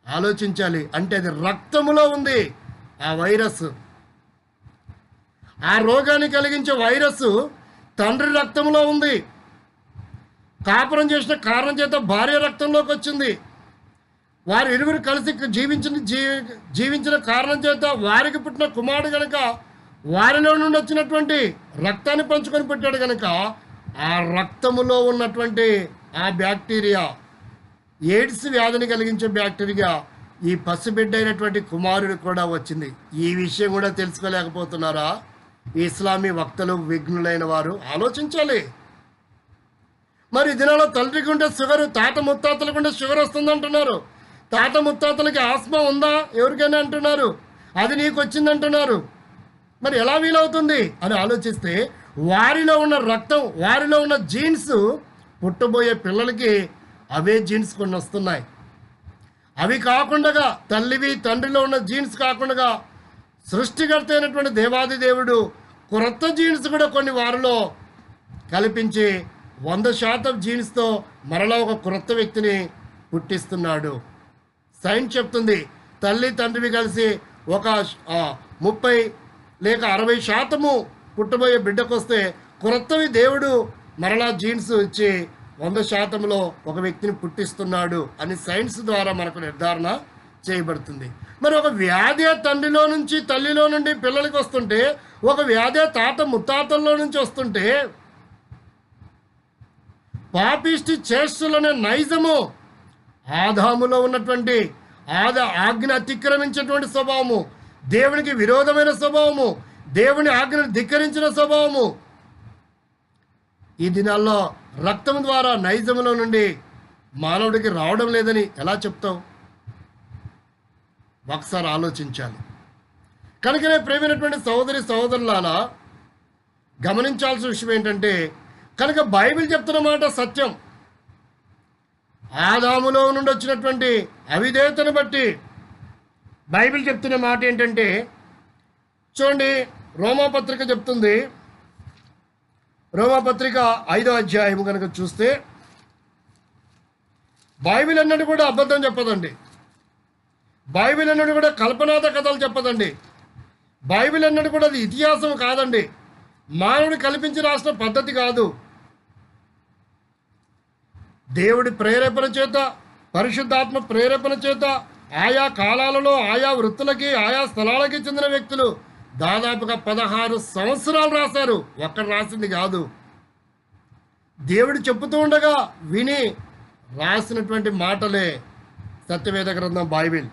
ఆలోచించాలి. అంటే అది రక్తములో ఉంది ఆ వైరస్. ఆ రోగాన్ని కలిగించే వైరస్ తండ్రి రక్తంలో ఉంది. కాపురం చేసిన కారణం చేత భార్య రక్తంలోకి వచ్చింది. వారి ఇరువురు కలిసి జీవించిన కారణం చేత వారికి పుట్టిన కుమారుడు కనుక వారిలో నుండి వచ్చినటువంటి రక్తాన్ని పంచుకొని పుట్టాడు కనుక ఆ రక్తములో ఉన్నటువంటి ఆ బ్యాక్టీరియా, ఎయిడ్స్ వ్యాధిని కలిగించే బ్యాక్టీరియా ఈ పసిబిడ్డ అయినటువంటి కుమారుడు కూడా వచ్చింది. ఈ విషయం కూడా తెలుసుకోలేకపోతున్నారా ఇస్లామీ వక్తలు, విఘ్నులైన వారు? ఆలోచించాలి. మరి ఈ దినాల్లో తండ్రికి ఉంటే షుగరు, తాత ముత్తాతలకు ఉంటే షుగర్ వస్తుందంటున్నారు. తాత ముత్తాతలకి ఆస్మా ఉందా ఎవరికైనా అంటున్నారు. అది నీకు వచ్చిందంటున్నారు. మరి ఎలా వీలవుతుంది అని ఆలోచిస్తే వారిలో ఉన్న రక్తం, వారిలో ఉన్న జీన్స్ పుట్టబోయే పిల్లలకి అవే జీన్స్ కొన్ని వస్తున్నాయి. అవి కాకుండా తల్లివి తండ్రిలో ఉన్న జీన్స్ కాకుండా సృష్టికర్త అయినటువంటి దేవాది దేవుడు క్రొత్త జీన్స్ కూడా కొన్ని వారిలో కల్పించి 100% జీన్స్తో మరలా ఒక క్రొత్త వ్యక్తిని పుట్టిస్తున్నాడు. సైన్స్ చెప్తుంది తల్లి తండ్రివి కలిసి ఒక 30 లేక 60% పుట్టబోయే బిడ్డకు వస్తే క్రొత్తవి దేవుడు మరలా జీన్స్ ఇచ్చి 100%లో ఒక వ్యక్తిని పుట్టిస్తున్నాడు అని సైన్స్ ద్వారా మనకు నిర్ధారణ చేయబడుతుంది. మరి ఒక వ్యాధి తండ్రిలో నుంచి తల్లిలో నుండి పిల్లలకి వస్తుంటే, ఒక వ్యాధి తాత ముత్తాతల్లో నుంచి వస్తుంటే, పాపిష్టి చేష్టలనే నైజము ఆదాములో ఉన్నటువంటి ఆజ్ఞ అతిక్రమించేటువంటి స్వభావము, దేవునికి విరోధమైన స్వభావము, దేవుని ఆజ్ఞను ధిక్కరించిన స్వభావము ఈ దినాల్లో రక్తం ద్వారా నైజములో నుండి మానవుడికి రావడం లేదని ఎలా చెప్తావు? ఒకసారి ఆలోచించాలి. కనుకనే ప్రేమైనటువంటి సహోదరి సహోదరులారా, గమనించాల్సిన విషయం ఏంటంటే, కనుక బైబిల్ చెప్తున్న మాట సత్యం. ఆదాములో నుండి వచ్చినటువంటి అవిధేయతను బట్టి బైబిల్ చెప్తున్న మాట ఏంటంటే, చూడండి రోమాపత్రిక చెప్తుంది. రోమాపత్రిక 5వ అధ్యాయం కనుక చూస్తే, బైబిల్ అన్నది కూడా అబద్ధం చెప్పదండి. బైబిల్ అన్నది కూడా కల్పనాత కథలు చెప్పదండి. బైబిల్ అన్నది కూడా అది ఇతిహాసం కాదండి. మానవుడు కల్పించి రాసిన పద్ధతి కాదు. దేవుడి ప్రేరేపణ చేత, పరిశుద్ధాత్మ ప్రేరేపణ చేత ఆయా కాలాలలో ఆయా వృత్తులకి ఆయా స్థలాలకి చెందిన వ్యక్తులు దాదాపుగా 16 సంవత్సరాలు రాశారు. ఒక్కడు రాసింది కాదు. దేవుడు చెప్పుతూ ఉండగా విని రాసినటువంటి మాటలే సత్యవేద గ్రంథం బైబిల్.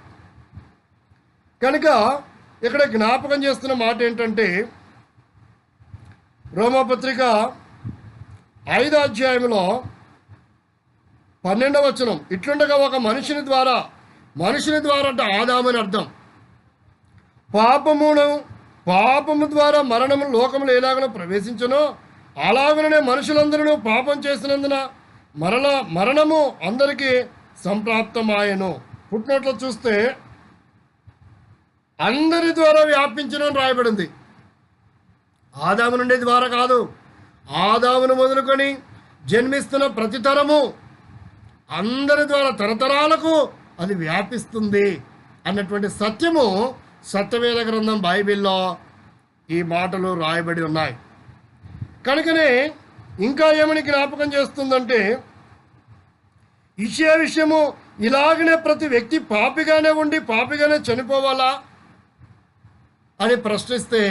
కనుక ఇక్కడ జ్ఞాపకం చేస్తున్న మాట ఏంటంటే, రోమాపత్రిక 5వ అధ్యాయంలో 12వ వచనం, ఇట్లుండగా ఒక మనుషుని ద్వారా అంటే ఆదామని అర్థం, పాపము ద్వారా మరణము లోకములు ఎలాగనో ప్రవేశించునో అలాగనే మనుషులందరూ పాపం చేసినందున మరణము అందరికీ సంప్రాప్తమాయను. పుట్టినట్లు చూస్తే అందరి ద్వారా వ్యాపించడం రాయబడింది. ఆదాము నుండి ద్వారా కాదు, ఆదామును మొదలుకొని జన్మిస్తున్న ప్రతి తరము అందరి ద్వారా తరతరాలకు అది వ్యాపిస్తుంది అన్నటువంటి సత్యము సత్యవేద గ్రంథం బైబిల్లో ఈ మాటలు రాయబడి ఉన్నాయి. కనుకనే ఇంకా ఏమని జ్ఞాపకం చేస్తుందంటే, ఇచ్చే విషయము ఇలాగనే ప్రతి వ్యక్తి పాపిగానే ఉండి పాపిగానే చనిపోవాలా అని ప్రశ్నిస్తే,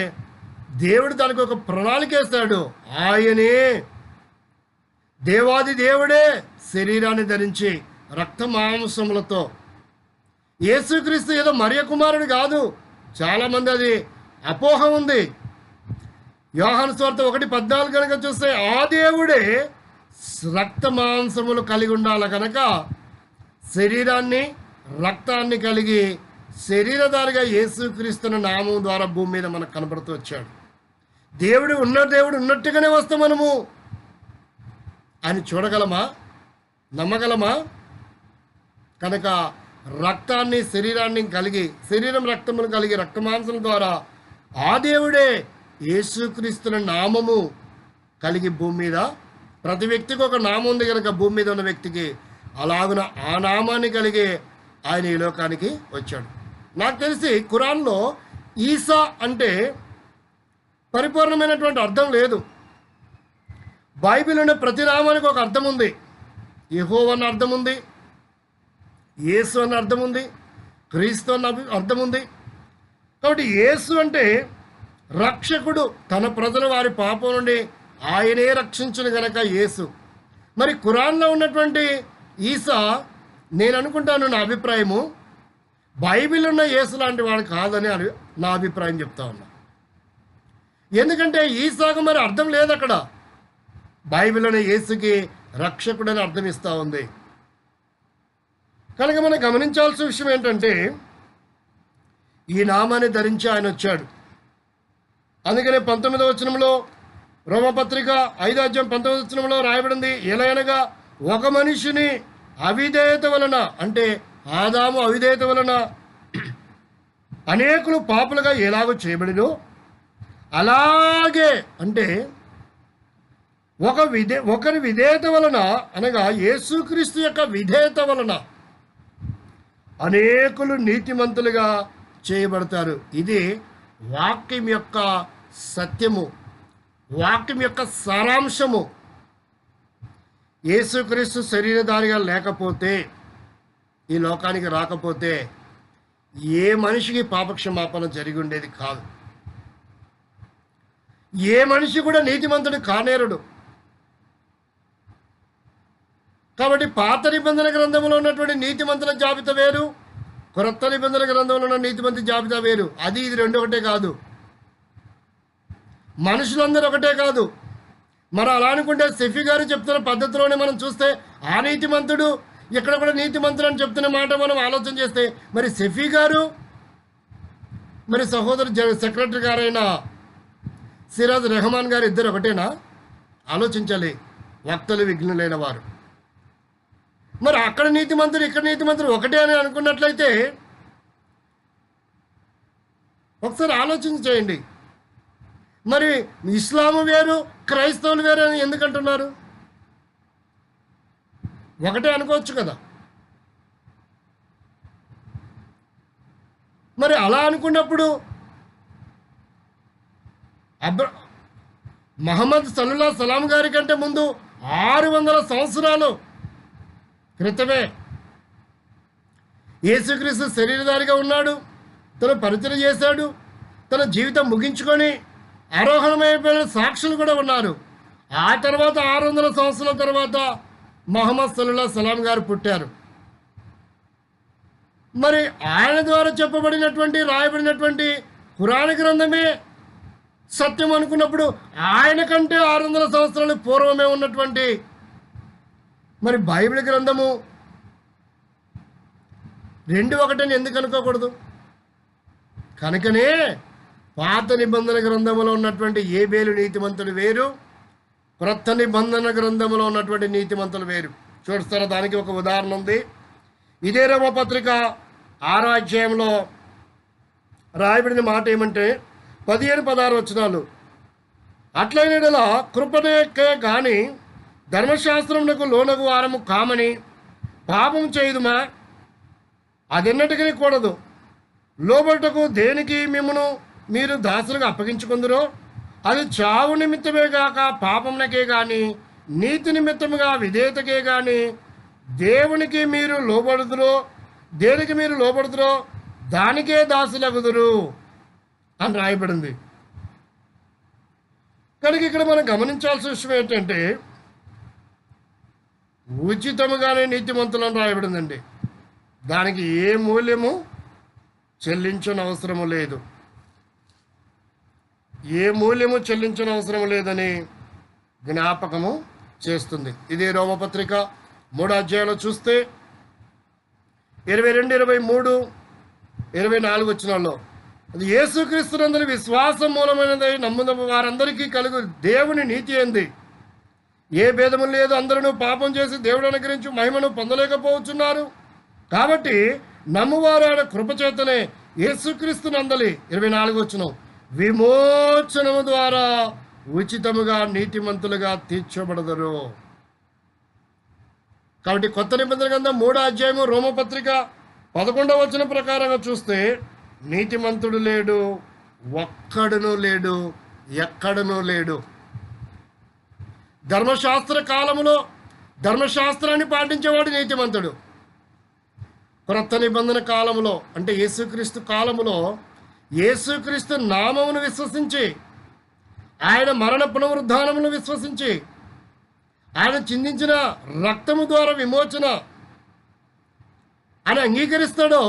దేవుడు దానికి ఒక ప్రణాళిక వేస్తాడు. ఆయనే దేవాది దేవుడే శరీరాన్ని ధరించి రక్త మాంసములతో, యేసుక్రీస్తు ఏదో మరియ కుమారుడు కాదు. చాలామంది అది అపోహ ఉంది. యోహాను సువార్త 1:14 కనుక చూస్తే, ఆ దేవుడే రక్త మాంసములు కలిగి ఉండాలి కనుక శరీరాన్ని రక్తాన్ని కలిగి శరీరధారిగా యేసుక్రీస్తున్న నామం ద్వారా భూమి మీద మనకు కనబడుతూ వచ్చాడు. దేవుడు ఉన్నట్టుగానే వస్తాం మనము అని చూడగలమా? నమ్మగలమా? కనుక రక్తాన్ని శరీరాన్ని కలిగి శరీరం రక్తమును కలిగి రక్తమాంసం ద్వారా ఆ దేవుడే యేసుక్రీస్తుల నామము కలిగి భూమి మీద ప్రతి వ్యక్తికి ఒక నామం ఉంది కనుక భూమి మీద ఉన్న వ్యక్తికి అలాగున ఆ నామాన్ని కలిగి ఆయన ఈ లోకానికి వచ్చాడు. నాకు తెలిసి ఖురాన్లో ఈసా అంటే పరిపూర్ణమైనటువంటి అర్థం లేదు. బైబిల్ ఉన్న ప్రతి నామానికి ఒక అర్థం ఉంది. యెహోవా అన్న అర్థం ఉంది, యేసు అన్న అర్థం ఉంది, క్రీస్తు అన్న అర్థం ఉంది. కాబట్టి యేసు అంటే రక్షకుడు, తన ప్రజలు వారి పాపం నుండి ఆయనే రక్షించును గనక యేసు. మరి ఖురాన్లో ఉన్నటువంటి ఈసా నేను అనుకుంటాను, నా అభిప్రాయము బైబిల్ ఉన్న యేసు లాంటి వాడు కాదని నా అభిప్రాయం చెప్తా ఉన్నా. ఎందుకంటే ఈసాకు మరి అర్థం లేదు అక్కడ. బైబిల్లోని యేసుకి రక్షకుడు అని అర్థం ఇస్తూ ఉంది. కనుక మనం గమనించాల్సిన విషయం ఏంటంటే ఈ నామాన్ని ధరించి ఆయన వచ్చాడు. అందుకనే 19వ వచనంలో రోమపత్రిక 5వ అధ్యాయం 19వ వచనంలో రాయబడింది, ఎలాగనగా ఒక మనిషిని అవిధేయత వలన, అంటే ఆదాము అవిధేయత వలన అనేకులు పాపులుగా ఎలాగో చేయబడినో అలాగే, అంటే ఒకరి విధేయత వలన, అనగా యేసుక్రీస్తు యొక్క విధేయత వలన అనేకులు నీతిమంతులుగా చేయబడతారు. ఇది వాక్యం యొక్క సత్యము, వాక్యం యొక్క సారాంశము. యేసుక్రీస్తు శరీరధారిగా లేకపోతే, ఈ లోకానికి రాకపోతే ఏ మనిషికి పాపక్షమాపణ జరిగి ఉండేది కాదు. ఏ మనిషి కూడా నీతిమంతుడు కానేరుడు. కాబట్టి పాత నిబంధన గ్రంథంలో ఉన్నటువంటి నీతిమంతుల జాబితా వేరు, క్రొత్త నిబంధన గ్రంథంలో ఉన్న నీతిమంతుల జాబితా వేరు. అది ఇది రెండు ఒకటే కాదు. మనుషులందరూ ఒకటే కాదు. మరి అలా అనుకుంటే సెఫీ గారు చెప్తున్న పద్ధతిలోనే మనం చూస్తే ఆ నీతిమంతుడు ఇక్కడ కూడా నీతిమంతుడు అని చెప్తున్న మాట మనం ఆలోచన చేస్తే, మరి సెఫీ గారు మరి సహోదరు సెక్రటరీ గారైన సిరాజ్ రెహమాన్ గారు ఇద్దరు ఒకటేనా? ఆలోచించాలి వక్తలు విఘ్నులైన వారు. మరి అక్కడ నీతిమంతుడు ఇక్కడ నీతిమంతుడు ఒకటే అని అనుకున్నట్లయితే ఒకసారి ఆలోచన చేయండి. మరి ఇస్లాము వేరు క్రైస్తవులు వేరు అని ఎందుకంటున్నారు? ఒకటే అనుకోవచ్చు కదా. మరి అలా అనుకున్నప్పుడు మహమ్మద్ సల్లల్లాహు సలాం గారి కంటే ముందు 600 సంవత్సరాలు క్రితమే యేసుక్రీస్తు శరీరధారిగా ఉన్నాడు. తను పరిచయం చేశాడు. తన జీవితం ముగించుకొని ఆరోహణమైపోయిన సాక్షులు కూడా ఉన్నారు. ఆ తర్వాత 600 సంవత్సరాల తర్వాత మహమ్మద్ సల్లల్లాహు సలాం గారు పుట్టారు. మరి ఆయన ద్వారా చెప్పబడినటువంటి రాయబడినటువంటి ఖురాన్ గ్రంథమే సత్యం అనుకున్నప్పుడు ఆయన కంటే 600 సంవత్సరాలు పూర్వమే ఉన్నటువంటి మరి బైబిల్ గ్రంథము రెండు ఒకటని ఎందుకు అనుకోకూడదు? కనుకనే పాత నిబంధన గ్రంథంలో ఉన్నటువంటి ఏబేలు నీతిమంతుడు వేరు, క్రొత్త నిబంధన గ్రంథంలో ఉన్నటువంటి నీతిమంతులు వేరు. చూస్తారా, దానికి ఒక ఉదాహరణ ఉంది. ఇదే రోమపత్రిక 6వ అధ్యాయంలో రాయబడిన మాట ఏమంటే 15-16 వచనాలు, అట్లయినలా కృపణకే కానీ ధర్మశాస్త్రమునకు లోనగు వారము కామని పాపం చేయుదుమా? అదెన్నటికీ కూడదు. లోబడుటకు దేనికి మిమ్మును మీరు దాసులుగా అప్పగించుకుందరో అది చావు నిమిత్తమే గాక పాపమునకే కానీ నీతి నిమిత్తముగా విధేయతకే కానీ దేవునికి మీరు లోబడుదురో, దేనికి మీరు లోబడుదురో దానికే దాసులగుదురు అని రాయబడింది. కనుక ఇక్కడ మనం గమనించాల్సిన విషయం ఏంటంటే ఉచితముగానే నీతిమంతులను రాయబడిందండి. దానికి ఏ మూల్యము చెల్లించని అవసరము లేదు, ఏ మూల్యము చెల్లించని అవసరం లేదని జ్ఞాపకము చేస్తుంది. ఇదే రోమపత్రిక 3వ అధ్యాయంలో చూస్తే 22, 23, 24 వచనాల్లో అది యేసుక్రీస్తునందు విశ్వాసం మూలమైనది నమ్మున వారందరికీ కలుగు దేవుని నీతి ఏంది, ఏ భేదము లేదు, అందరూ పాపం చేసి దేవుడు అనుగ్రహించి మహిమను పొందలేకపోతున్నారు. కాబట్టి నమ్మువారు ఆయన కృపచేతనే యేసుక్రీస్తు నందలి 24 విమోచనము ద్వారా ఉచితముగా నీతిమంతులుగా తీర్చబడదరు. కాబట్టి కొత్త నిబంధన గ్రంథం 3వ అధ్యాయము రోమపత్రిక 11వ ప్రకారంగా చూస్తే నీతిమంతుడు లేడు, ఒక్కడునూ లేడు, ఎక్కడనూ లేడు. ధర్మశాస్త్ర కాలములో ధర్మశాస్త్రాన్ని పాటించేవాడు నీతిమంతుడు. క్రొత్త నిబంధన కాలములో అంటే యేసుక్రీస్తు కాలములో యేసుక్రీస్తు నామమును విశ్వసించి, ఆయన మరణ పునరుద్ధానమును విశ్వసించి, ఆయన చిందించిన రక్తము ద్వారా విమోచన అని అంగీకరిస్తాడో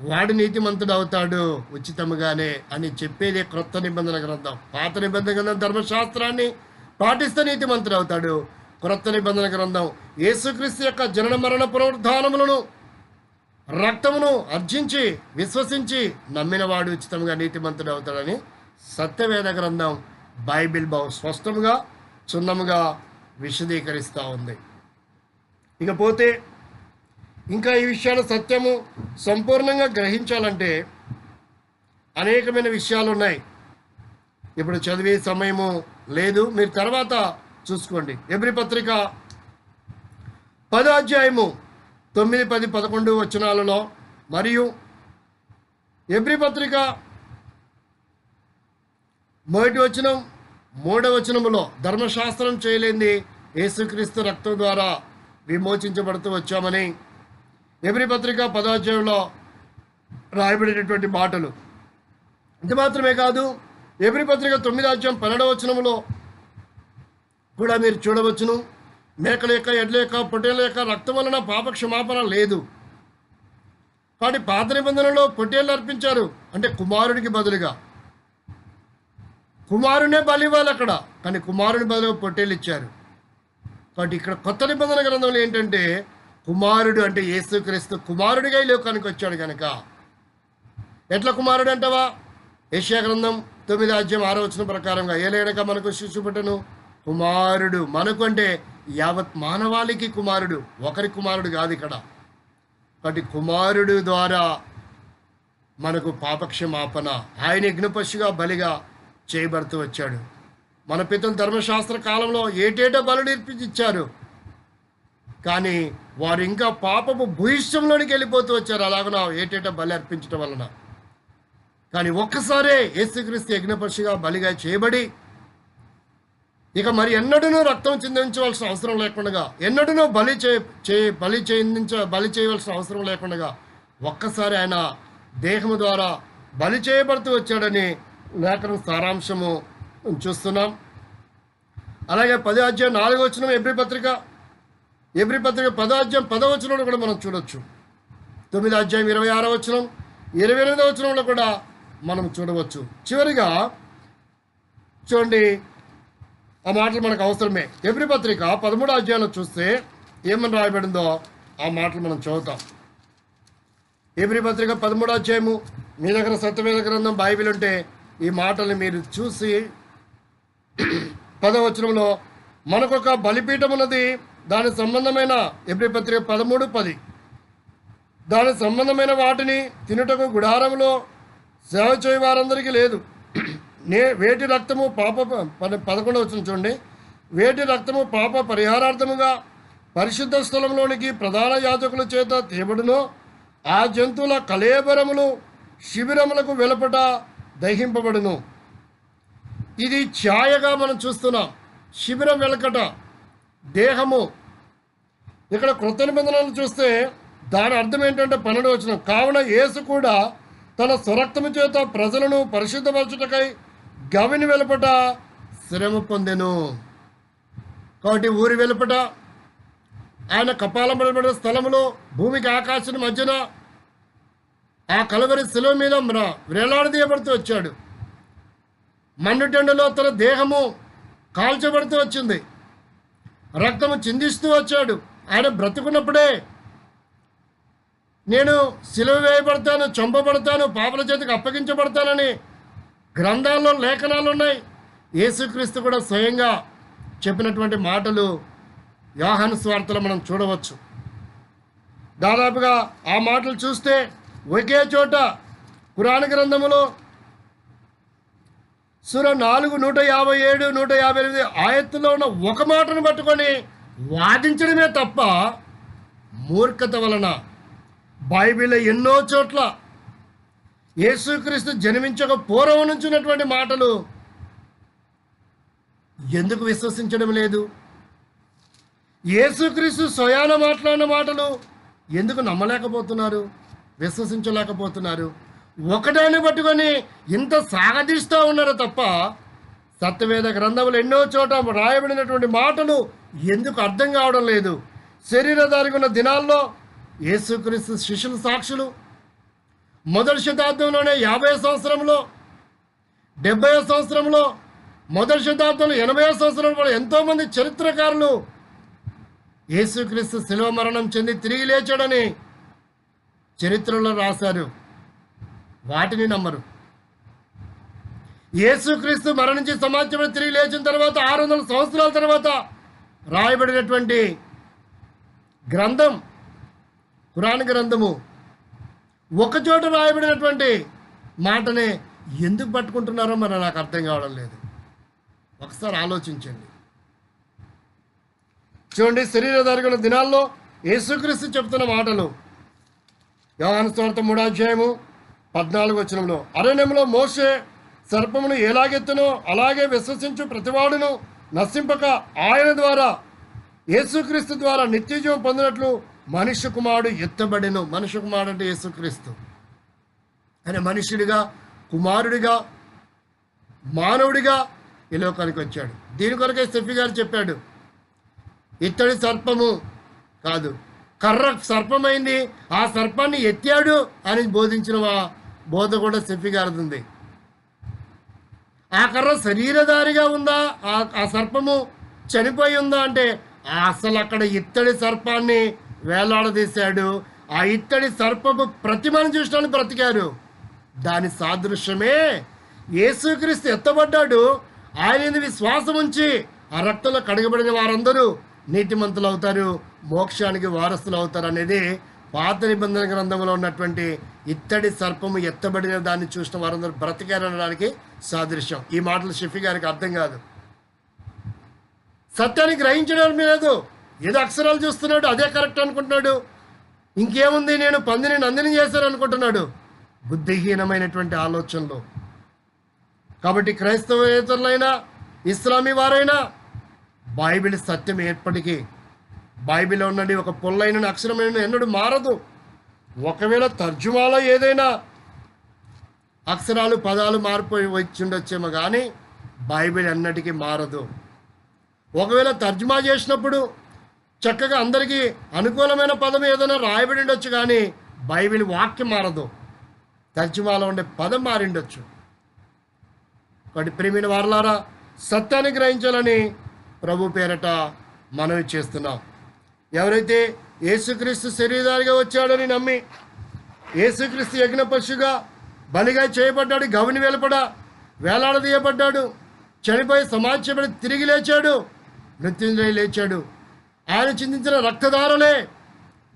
వాడు నీతిమంతుడు అవుతాడు ఉచితముగానే అని చెప్పేదే క్రొత్త నిబంధన గ్రంథం. పాత నిబంధన గ్రంథం ధర్మశాస్త్రాన్ని పాటిస్తే నీతిమంతుడు అవుతాడు. క్రొత్త నిబంధన గ్రంథం యేసుక్రీస్తు యొక్క జనన మరణ పునరుద్ధానములను రక్తమును అర్జించి విశ్వసించి నమ్మినవాడు ఉచితంగా నీతిమంతుడు అవుతాడని సత్యవేద గ్రంథం బైబిల్ బహు స్పష్టముగా చున్నముగా విశదీకరిస్తూ ఉంది. ఇకపోతే ఇంకా ఈ విషయాల సత్యము సంపూర్ణంగా గ్రహించాలంటే అనేకమైన విషయాలు ఉన్నాయి. ఇప్పుడు చదివే సమయము లేదు, మీరు తర్వాత చూసుకోండి. హెబ్రీ పత్రిక 10వ అధ్యాయము 9, 10, 11 వచనాలలో మరియు హెబ్రీ పత్రిక 1వ వచనం 3వ వచనములో ధర్మశాస్త్రం చేయలేంది యేసుక్రీస్తు రక్తం ద్వారా విమోచించబడుతూ వచ్చామని హెబ్రీ పత్రిక 10వ అధ్యాయంలో రాయబడినటువంటి మాటలు. ఇది మాత్రమే కాదు, హెబ్రీ పత్రిక 9వ అధ్యాయం 12వ వచనములో కూడా మీరు చూడవచ్చును, మేకల యొక్క ఎడ్ల యొక్క పొట్టేల యొక్క రక్తం వలన పాప క్షమాపణ లేదు. కాబట్టి పాత నిబంధనలో పొట్టేళ్ళు అర్పించారు అంటే కుమారుడికి బదులుగా. కుమారునే బలి ఇవ్వాలి అక్కడ, కానీ కుమారుని బదులుగా పొట్టేళ్ళు ఇచ్చారు. కాబట్టి ఇక్కడ కొత్త నిబంధన గ్రంథంలో ఏంటంటే కుమారుడు అంటే యేసుక్రీస్తు కుమారుడిగా ఈ లోకానికి వచ్చాడు కనుక. ఎట్లా కుమారుడు అంటావా? యెషయా గ్రంథం 9వ అధ్యాయం 6వ వచనం ప్రకారంగా ఏలైనక మనకు శిశువు పుట్టెను కుమారుడు. మనకు అంటే యావత్ మానవాళికి కుమారుడు, ఒకరి కుమారుడు కాదు ఇక్కడ. కాబట్టి కుమారుడు ద్వారా మనకు పాపక్షమాపణ, ఆయన యజ్ఞపశుగా బలిగా చేయబడుతూ వచ్చాడు. మన పితలు ధర్మశాస్త్ర కాలంలో ఏటేటా బలులు ఇచ్చారు, కానీ వారు ఇంకా పాపపు భూయిష్టంలోనికి వెళ్ళిపోతూ వచ్చారు. అలాగన ఏటేటా బలి అర్పించడం వలన. కానీ ఒక్కసారే యేసుక్రీస్తు యజ్ఞపశుగా బలిగా చేయబడి ఇక మరి ఎన్నడూనూ రక్తం చిందించవలసిన అవసరం లేకుండా, ఎన్నడూనూ బలి చేయవలసిన అవసరం లేకుండా ఒక్కసారి ఆయన దేహము ద్వారా బలి చేయబడుతూ వచ్చాడని లేఖనం సారాంశము చూస్తున్నాం. అలాగే 10వ అధ్యాయం 4వ వచనం హెబ్రీ పత్రిక 10వ అధ్యాయం 10వ వచనంలో కూడా మనం చూడొచ్చు. 9వ అధ్యాయం 26వ వచనం 28వ వచనంలో కూడా మనం చూడవచ్చు. చివరిగా చూడండి, ఆ మాటలు మనకు అవసరమే. హెబ్రీ పత్రిక 13వ అధ్యాయంలో చూస్తే ఏమని రాయబడిందో ఆ మాటలు మనం చదువుతాం. హెబ్రీ పత్రిక 13వ అధ్యాయము, మీ దగ్గర సత్యవేద గ్రంథం బైబిల్ ఉంటే ఈ మాటలు మీరు చూసి 10వ వచనంలో మనకొక బలిపీఠం ఉన్నది, దాని సంబంధమైన హెబ్రీ పత్రిక 13:10 దాని సంబంధమైన వాటిని తినుటకు గుడారంలో సేవ చేయ వారందరికీ లేదు. వేటి రక్తము పాప 11వ వచనం చూడండి, వేటి రక్తము పాప పరిహారార్థముగా పరిశుద్ధ స్థలంలోనికి ప్రధాన యాజకుల చేత తేబడును, ఆ జంతువుల కళేబరములు శిబిరములకు వెలుపట దహింపబడును. ఇది ఛాయగా మనం చూస్తున్నాం. శిబిరం వెలకట దేహము. ఇక్కడ క్రొత్త నిబంధనలు చూస్తే దాని అర్థం ఏంటంటే 12వ వచనం, కావున యేసు కూడా తన స్వరక్తము చేత ప్రజలను పరిశుద్ధపరచుటకై గవిని వెలుపట శ్రమ పొందెను. కాబట్టి ఊరి వెలుపట ఆయన కపాలపడిన స్థలములో భూమికి ఆకాశం మధ్యన ఆ కలవరి శిలువ మీద వేలాడదీయబడుతూ వచ్చాడు. మండుటెండలో తన దేహము కాల్చబడుతూ వచ్చింది, రక్తము చిందిస్తూ వచ్చాడు. ఆయన బ్రతుకున్నప్పుడే నేను సిలువ వేయబడతాను, చంపబడతాను, పాపల చేతికి అప్పగించబడతానని గ్రంథాల్లో లేఖనాలు ఉన్నాయి. యేసుక్రీస్తు కూడా స్వయంగా చెప్పినటువంటి మాటలు యోహాను సువార్తలో మనం చూడవచ్చు. దాదాపుగా ఆ మాటలు చూస్తే ఒకే చోట ఖురాన్ గ్రంథములో సూర 4 157 158 ఆయత్తులో ఉన్న ఒక మాటను పట్టుకొని వాదించడమే తప్ప మూర్ఖత వలన బైబిల్ ఎన్నో చోట్ల యేసుక్రీస్తు జన్మించక పూర్వం నుంచి ఉన్నటువంటి మాటలు ఎందుకు విశ్వసించడం లేదు? యేసుక్రీస్తు స్వయాన మాట్లాడిన మాటలు ఎందుకు నమ్మలేకపోతున్నారు, విశ్వసించలేకపోతున్నారు? ఒకదాన్ని పట్టుకొని ఇంత సాగదీస్తూ ఉన్నారు తప్ప సత్యవేద గ్రంథములు ఎన్నో చోట రాయబడినటువంటి మాటలు ఎందుకు అర్థం కావడం లేదు? శరీరధారికి ఉన్న దినాల్లో యేసుక్రీస్తు శిష్యులు సాక్షులు మొదటి శతాబ్దంలోనే 50వ సంవత్సరంలో 70వ సంవత్సరంలో మొదటి శతాబ్దంలో 80వ సంవత్సరంలో కూడా ఎంతోమంది చరిత్రకారులు యేసుక్రీస్తు శిలువ మరణం చెంది తిరిగి లేచాడని చరిత్రలో రాశారు. వాటిని నమ్మరు. యేసుక్రీస్తు మరణించి సమాజంలో తిరిగి లేచిన తర్వాత 600 సంవత్సరాల తర్వాత రాయబడినటువంటి గ్రంథం ఖురాన్ గ్రంథము ఒకచోట రాయబడినటువంటి మాటనే ఎందుకు పట్టుకుంటున్నారో మరి నాకు అర్థం కావడం లేదు. ఒకసారి ఆలోచించండి. చూడండి, శరీరధారికుల దినాల్లో యేసుక్రీస్తు చెప్తున్న మాటలు యోహాను సువార్త 3వ అధ్యాయము 14వ వచనంలో, అరణ్యంలో మోషే సర్పమును ఎలాగెత్తునో అలాగే విశ్వసించు ప్రతివాడును నశింపక ఆయన ద్వారా యేసుక్రీస్తు ద్వారా నిత్యజీవం పొందినట్లు మనుష్య కుమారుడు ఎత్తబడెను. మనుష్య కుమారుడు అంటే యేసుక్రీస్తు. ఆయన మనుష్యుడిగా, కుమారుడిగా, మానవుడిగా ఈ లోకానికి వచ్చాడు. దీని కొరకే సెఫీ గారు చెప్పాడు, ఇత్తడి సర్పము కాదు, కర్ర సర్పమైంది, ఆ సర్పాన్ని ఎత్తాడు అని బోధించిన బోధ కూడా సెఫీ గారిది ఉంది. ఆ కర్ర శరీరధారిగా ఉందా, ఆ సర్పము చనిపోయి ఉందా అంటే అసలు అక్కడ ఇత్తడి సర్పాన్ని వేలాడదీశాడు. ఆ ఇత్తడి సర్పపు ప్రతిమను చూసినాను బ్రతికారు. దాని సాదృశ్యమే యేసుక్రీస్తు ఎత్తబడ్డాడు. ఆయన విశ్వాసం ఉంచి ఆ రక్తంలో కడగబడిన వారందరూ నీతిమంతులు అవుతారు, మోక్షానికి వారసులు అవుతారు అనేది పాత నిబంధన గ్రంథంలో ఉన్నటువంటి ఇత్తడి సర్పము ఎత్తబడిన దాన్ని చూసిన వారందరూ బ్రతికారు అనడానికి సాదృశ్యం. ఈ మాటలు షఫీ గారికి అర్థం కాదు. సత్యాన్ని గ్రహించడం లేదు. ఏదో అక్షరాలు చూస్తున్నాడు, అదే కరెక్ట్ అనుకుంటున్నాడు. ఇంకేముంది, నేను పందిని నందిని చేశాను అనుకుంటున్నాడు. బుద్ధిహీనమైనటువంటి ఆలోచనలు. కాబట్టి క్రైస్తవేతరులైనా ఇస్లామీ వారైనా బైబిల్ సత్యం ఎప్పటికీ, బైబిల్లో ఉన్నది ఒక పొల్లైన అక్షరమైన ఎన్నడూ మారదు. ఒకవేళ తర్జుమాలో ఏదైనా అక్షరాలు పదాలు మారిపోయి వచ్చిండొచ్చేమో కానీ బైబిల్ ఎన్నటికీ మారదు. ఒకవేళ తర్జుమా చేసినప్పుడు చక్కగా అందరికీ అనుకూలమైన పదం ఏదైనా రాయబడి ఉండొచ్చు కానీ బైబిల్ వాక్యం మారదు. తర్జుమాలో ఉండే పదం మారిండొచ్చు. కాబట్టి ప్రియమైన వారలారా, సత్యాన్ని గ్రహించాలని ప్రభు పేరట మనవి చేస్తున్నాం. ఎవరైతే యేసుక్రీస్తు శరీరధారిగా వచ్చాడని నమ్మి యేసుక్రీస్తు యజ్ఞ పశుగా బలిగా చేయబడ్డాడు, గవిని వెలుపడ వేలాడదీయబడ్డాడు, చనిపోయి సమాజపడి తిరిగి లేచాడు, మృత్యుంజయ లేచాడు, ఆయన చిందించిన రక్తధారలే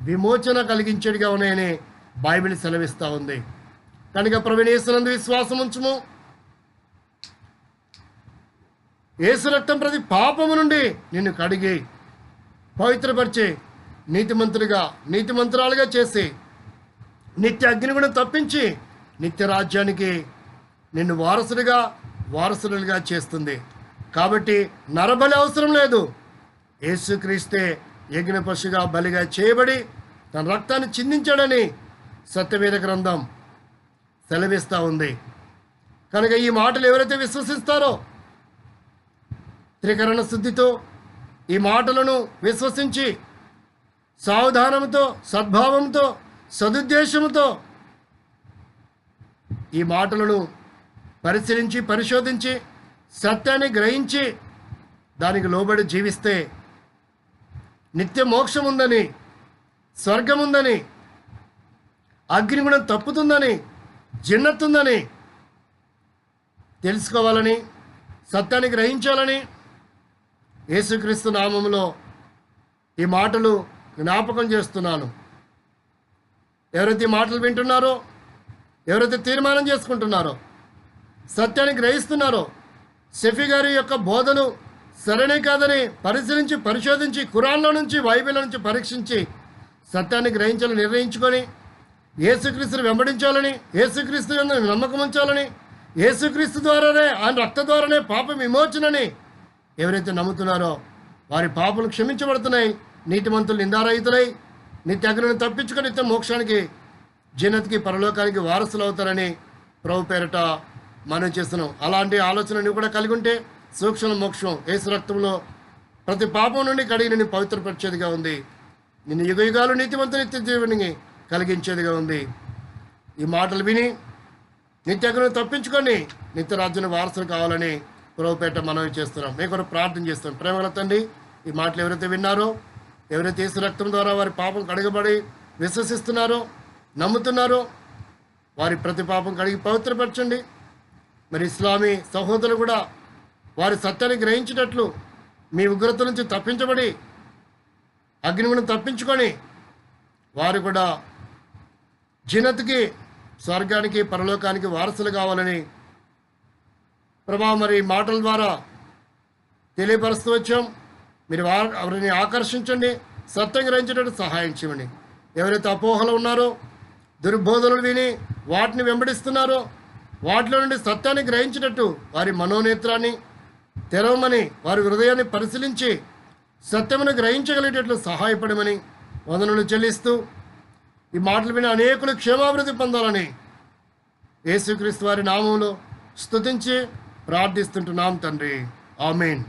విమోచన కలిగించేడిగా ఉన్నాయని బైబిల్ సెలవిస్తూ ఉంది. కనుక ప్రభువైన యేసునందు విశ్వాసం ఉంచుము. యేసు రక్తం ప్రతి పాపము నుండి నిన్ను కడిగి పవిత్రపరిచి నీతిమంతురాలుగా చేసి నిత్య అగ్నిగుణం తప్పించి నిత్య రాజ్యానికి నిన్ను వారసులుగా చేస్తుంది. కాబట్టి నరబలి అవసరం లేదు. యేసుక్రీస్తే యజ్ఞ పశుగా బలిగా చేయబడి తన రక్తాన్ని చిందించాడని సత్యవేద గ్రంథం సెలవిస్తూ ఉంది. కనుక ఈ మాటలు ఎవరైతే విశ్వసిస్తారో త్రికరణ శుద్ధితో ఈ మాటలను విశ్వసించి సావధానంతో, సద్భావంతో, సదుద్దేశంతో ఈ మాటలను పరిశీలించి పరిశోధించి సత్యాన్ని గ్రహించి దానికి లోబడి జీవిస్తే నిత్య మోక్షం ఉందని, స్వర్గం ఉందని, అగ్నిగుణం తప్పుతుందని, జన్నత్తుందని తెలుసుకోవాలని, సత్యాన్ని గ్రహించాలని యేసుక్రీస్తు నామములో ఈ మాటలు జ్ఞాపకం చేస్తున్నాను. ఎవరైతే ఈ మాటలు వింటున్నారో, ఎవరైతే తీర్మానం చేసుకుంటున్నారో, సత్యాన్ని గ్రహిస్తున్నారో, షఫీ గారి యొక్క బోధలు సరైనవి కాదని పరిశీలించి పరిశోధించి ఖురాన్లో నుంచి బైబిల్ నుంచి పరీక్షించి సత్యాన్ని గ్రహించాలని నిర్ణయించుకొని యేసుక్రీస్తుని వెంబడించాలని, యేసుక్రీస్తు యందు నమ్మకం ఉంచాలని, యేసుక్రీస్తు ద్వారానే ఆయన రక్త ద్వారానే పాప విమోచనని ఎవరైతే నమ్ముతున్నారో వారి పాపలు క్షమించబడుతున్నాయి. నీతిమంతులు నిందారహితులై నిత్య అగ్నిని తప్పించుకొని నిత్య మోక్షానికి, జన్నతికి, పరలోకానికి వారసులు అవుతారని ప్రభు పేరట మనం చేస్తున్నాం. అలాంటి ఆలోచన నువ్వు కూడా కలిగి ఉంటే సూక్ష్మ మోక్షం యేసు రక్తంలో ప్రతి పాపం నుండి కడిగి నిన్ను పవిత్రపరిచేదిగా ఉంది. నిన్ను యుగ యుగాలు నీతిమంతులు నిత్య జీవుని కలిగించేదిగా ఉంది. ఈ మాటలు విని నిత్యగ్ని తప్పించుకొని నిత్య రాజ్యానికి వారసులు కావాలని ప్రభుపేట మనవి చేస్తున్నాం. మీ కొరకు ప్రార్థన చేస్తున్నాం. ప్రేమగల తండ్రి, ఈ మాటలు ఎవరైతే విన్నారో, ఎవరైతే యేసు రక్తం ద్వారా వారి పాపం కడగబడి విశ్వసిస్తున్నారో, నమ్ముతున్నారో, వారి ప్రతి పాపం కడిగి పవిత్రపరచండి. మరి ఇస్లామీ సహోదరులు కూడా వారి సత్యాన్ని గ్రహించేటట్లు మీ ఉగ్రత నుంచి తప్పించబడి అగ్నిగుణం తప్పించుకొని వారు కూడా జన్నతికి, స్వర్గానికి, పరలోకానికి వారసులు కావాలని ప్రభా మరి మాటల ద్వారా తెలియపరుస్తూ వచ్చాం. మీరు వారిని ఆకర్షించండి, సత్యం గ్రహించేటట్టు సహాయం చేయండి. ఎవరైతే అపోహలు ఉన్నారో, దుర్బోధనలు విని వాటిని వెంబడిస్తున్నారో, వాటిలో నుండి సత్యాన్ని గ్రహించేటట్టు వారి మనోనేత్రాన్ని తెరవమని, వారి హృదయాన్ని పరిశీలించి సత్యమును గ్రహించగలిగేటట్లు సహాయపడమని వందనలు చెల్లిస్తూ ఈ మాటలు విని అనేకులు క్షేమాభివృద్ధి పొందాలని యేసుక్రీస్తు వారి నామంలో స్తుతించి ప్రార్థిస్తుంటున్నాం తండ్రి. ఆమేన్.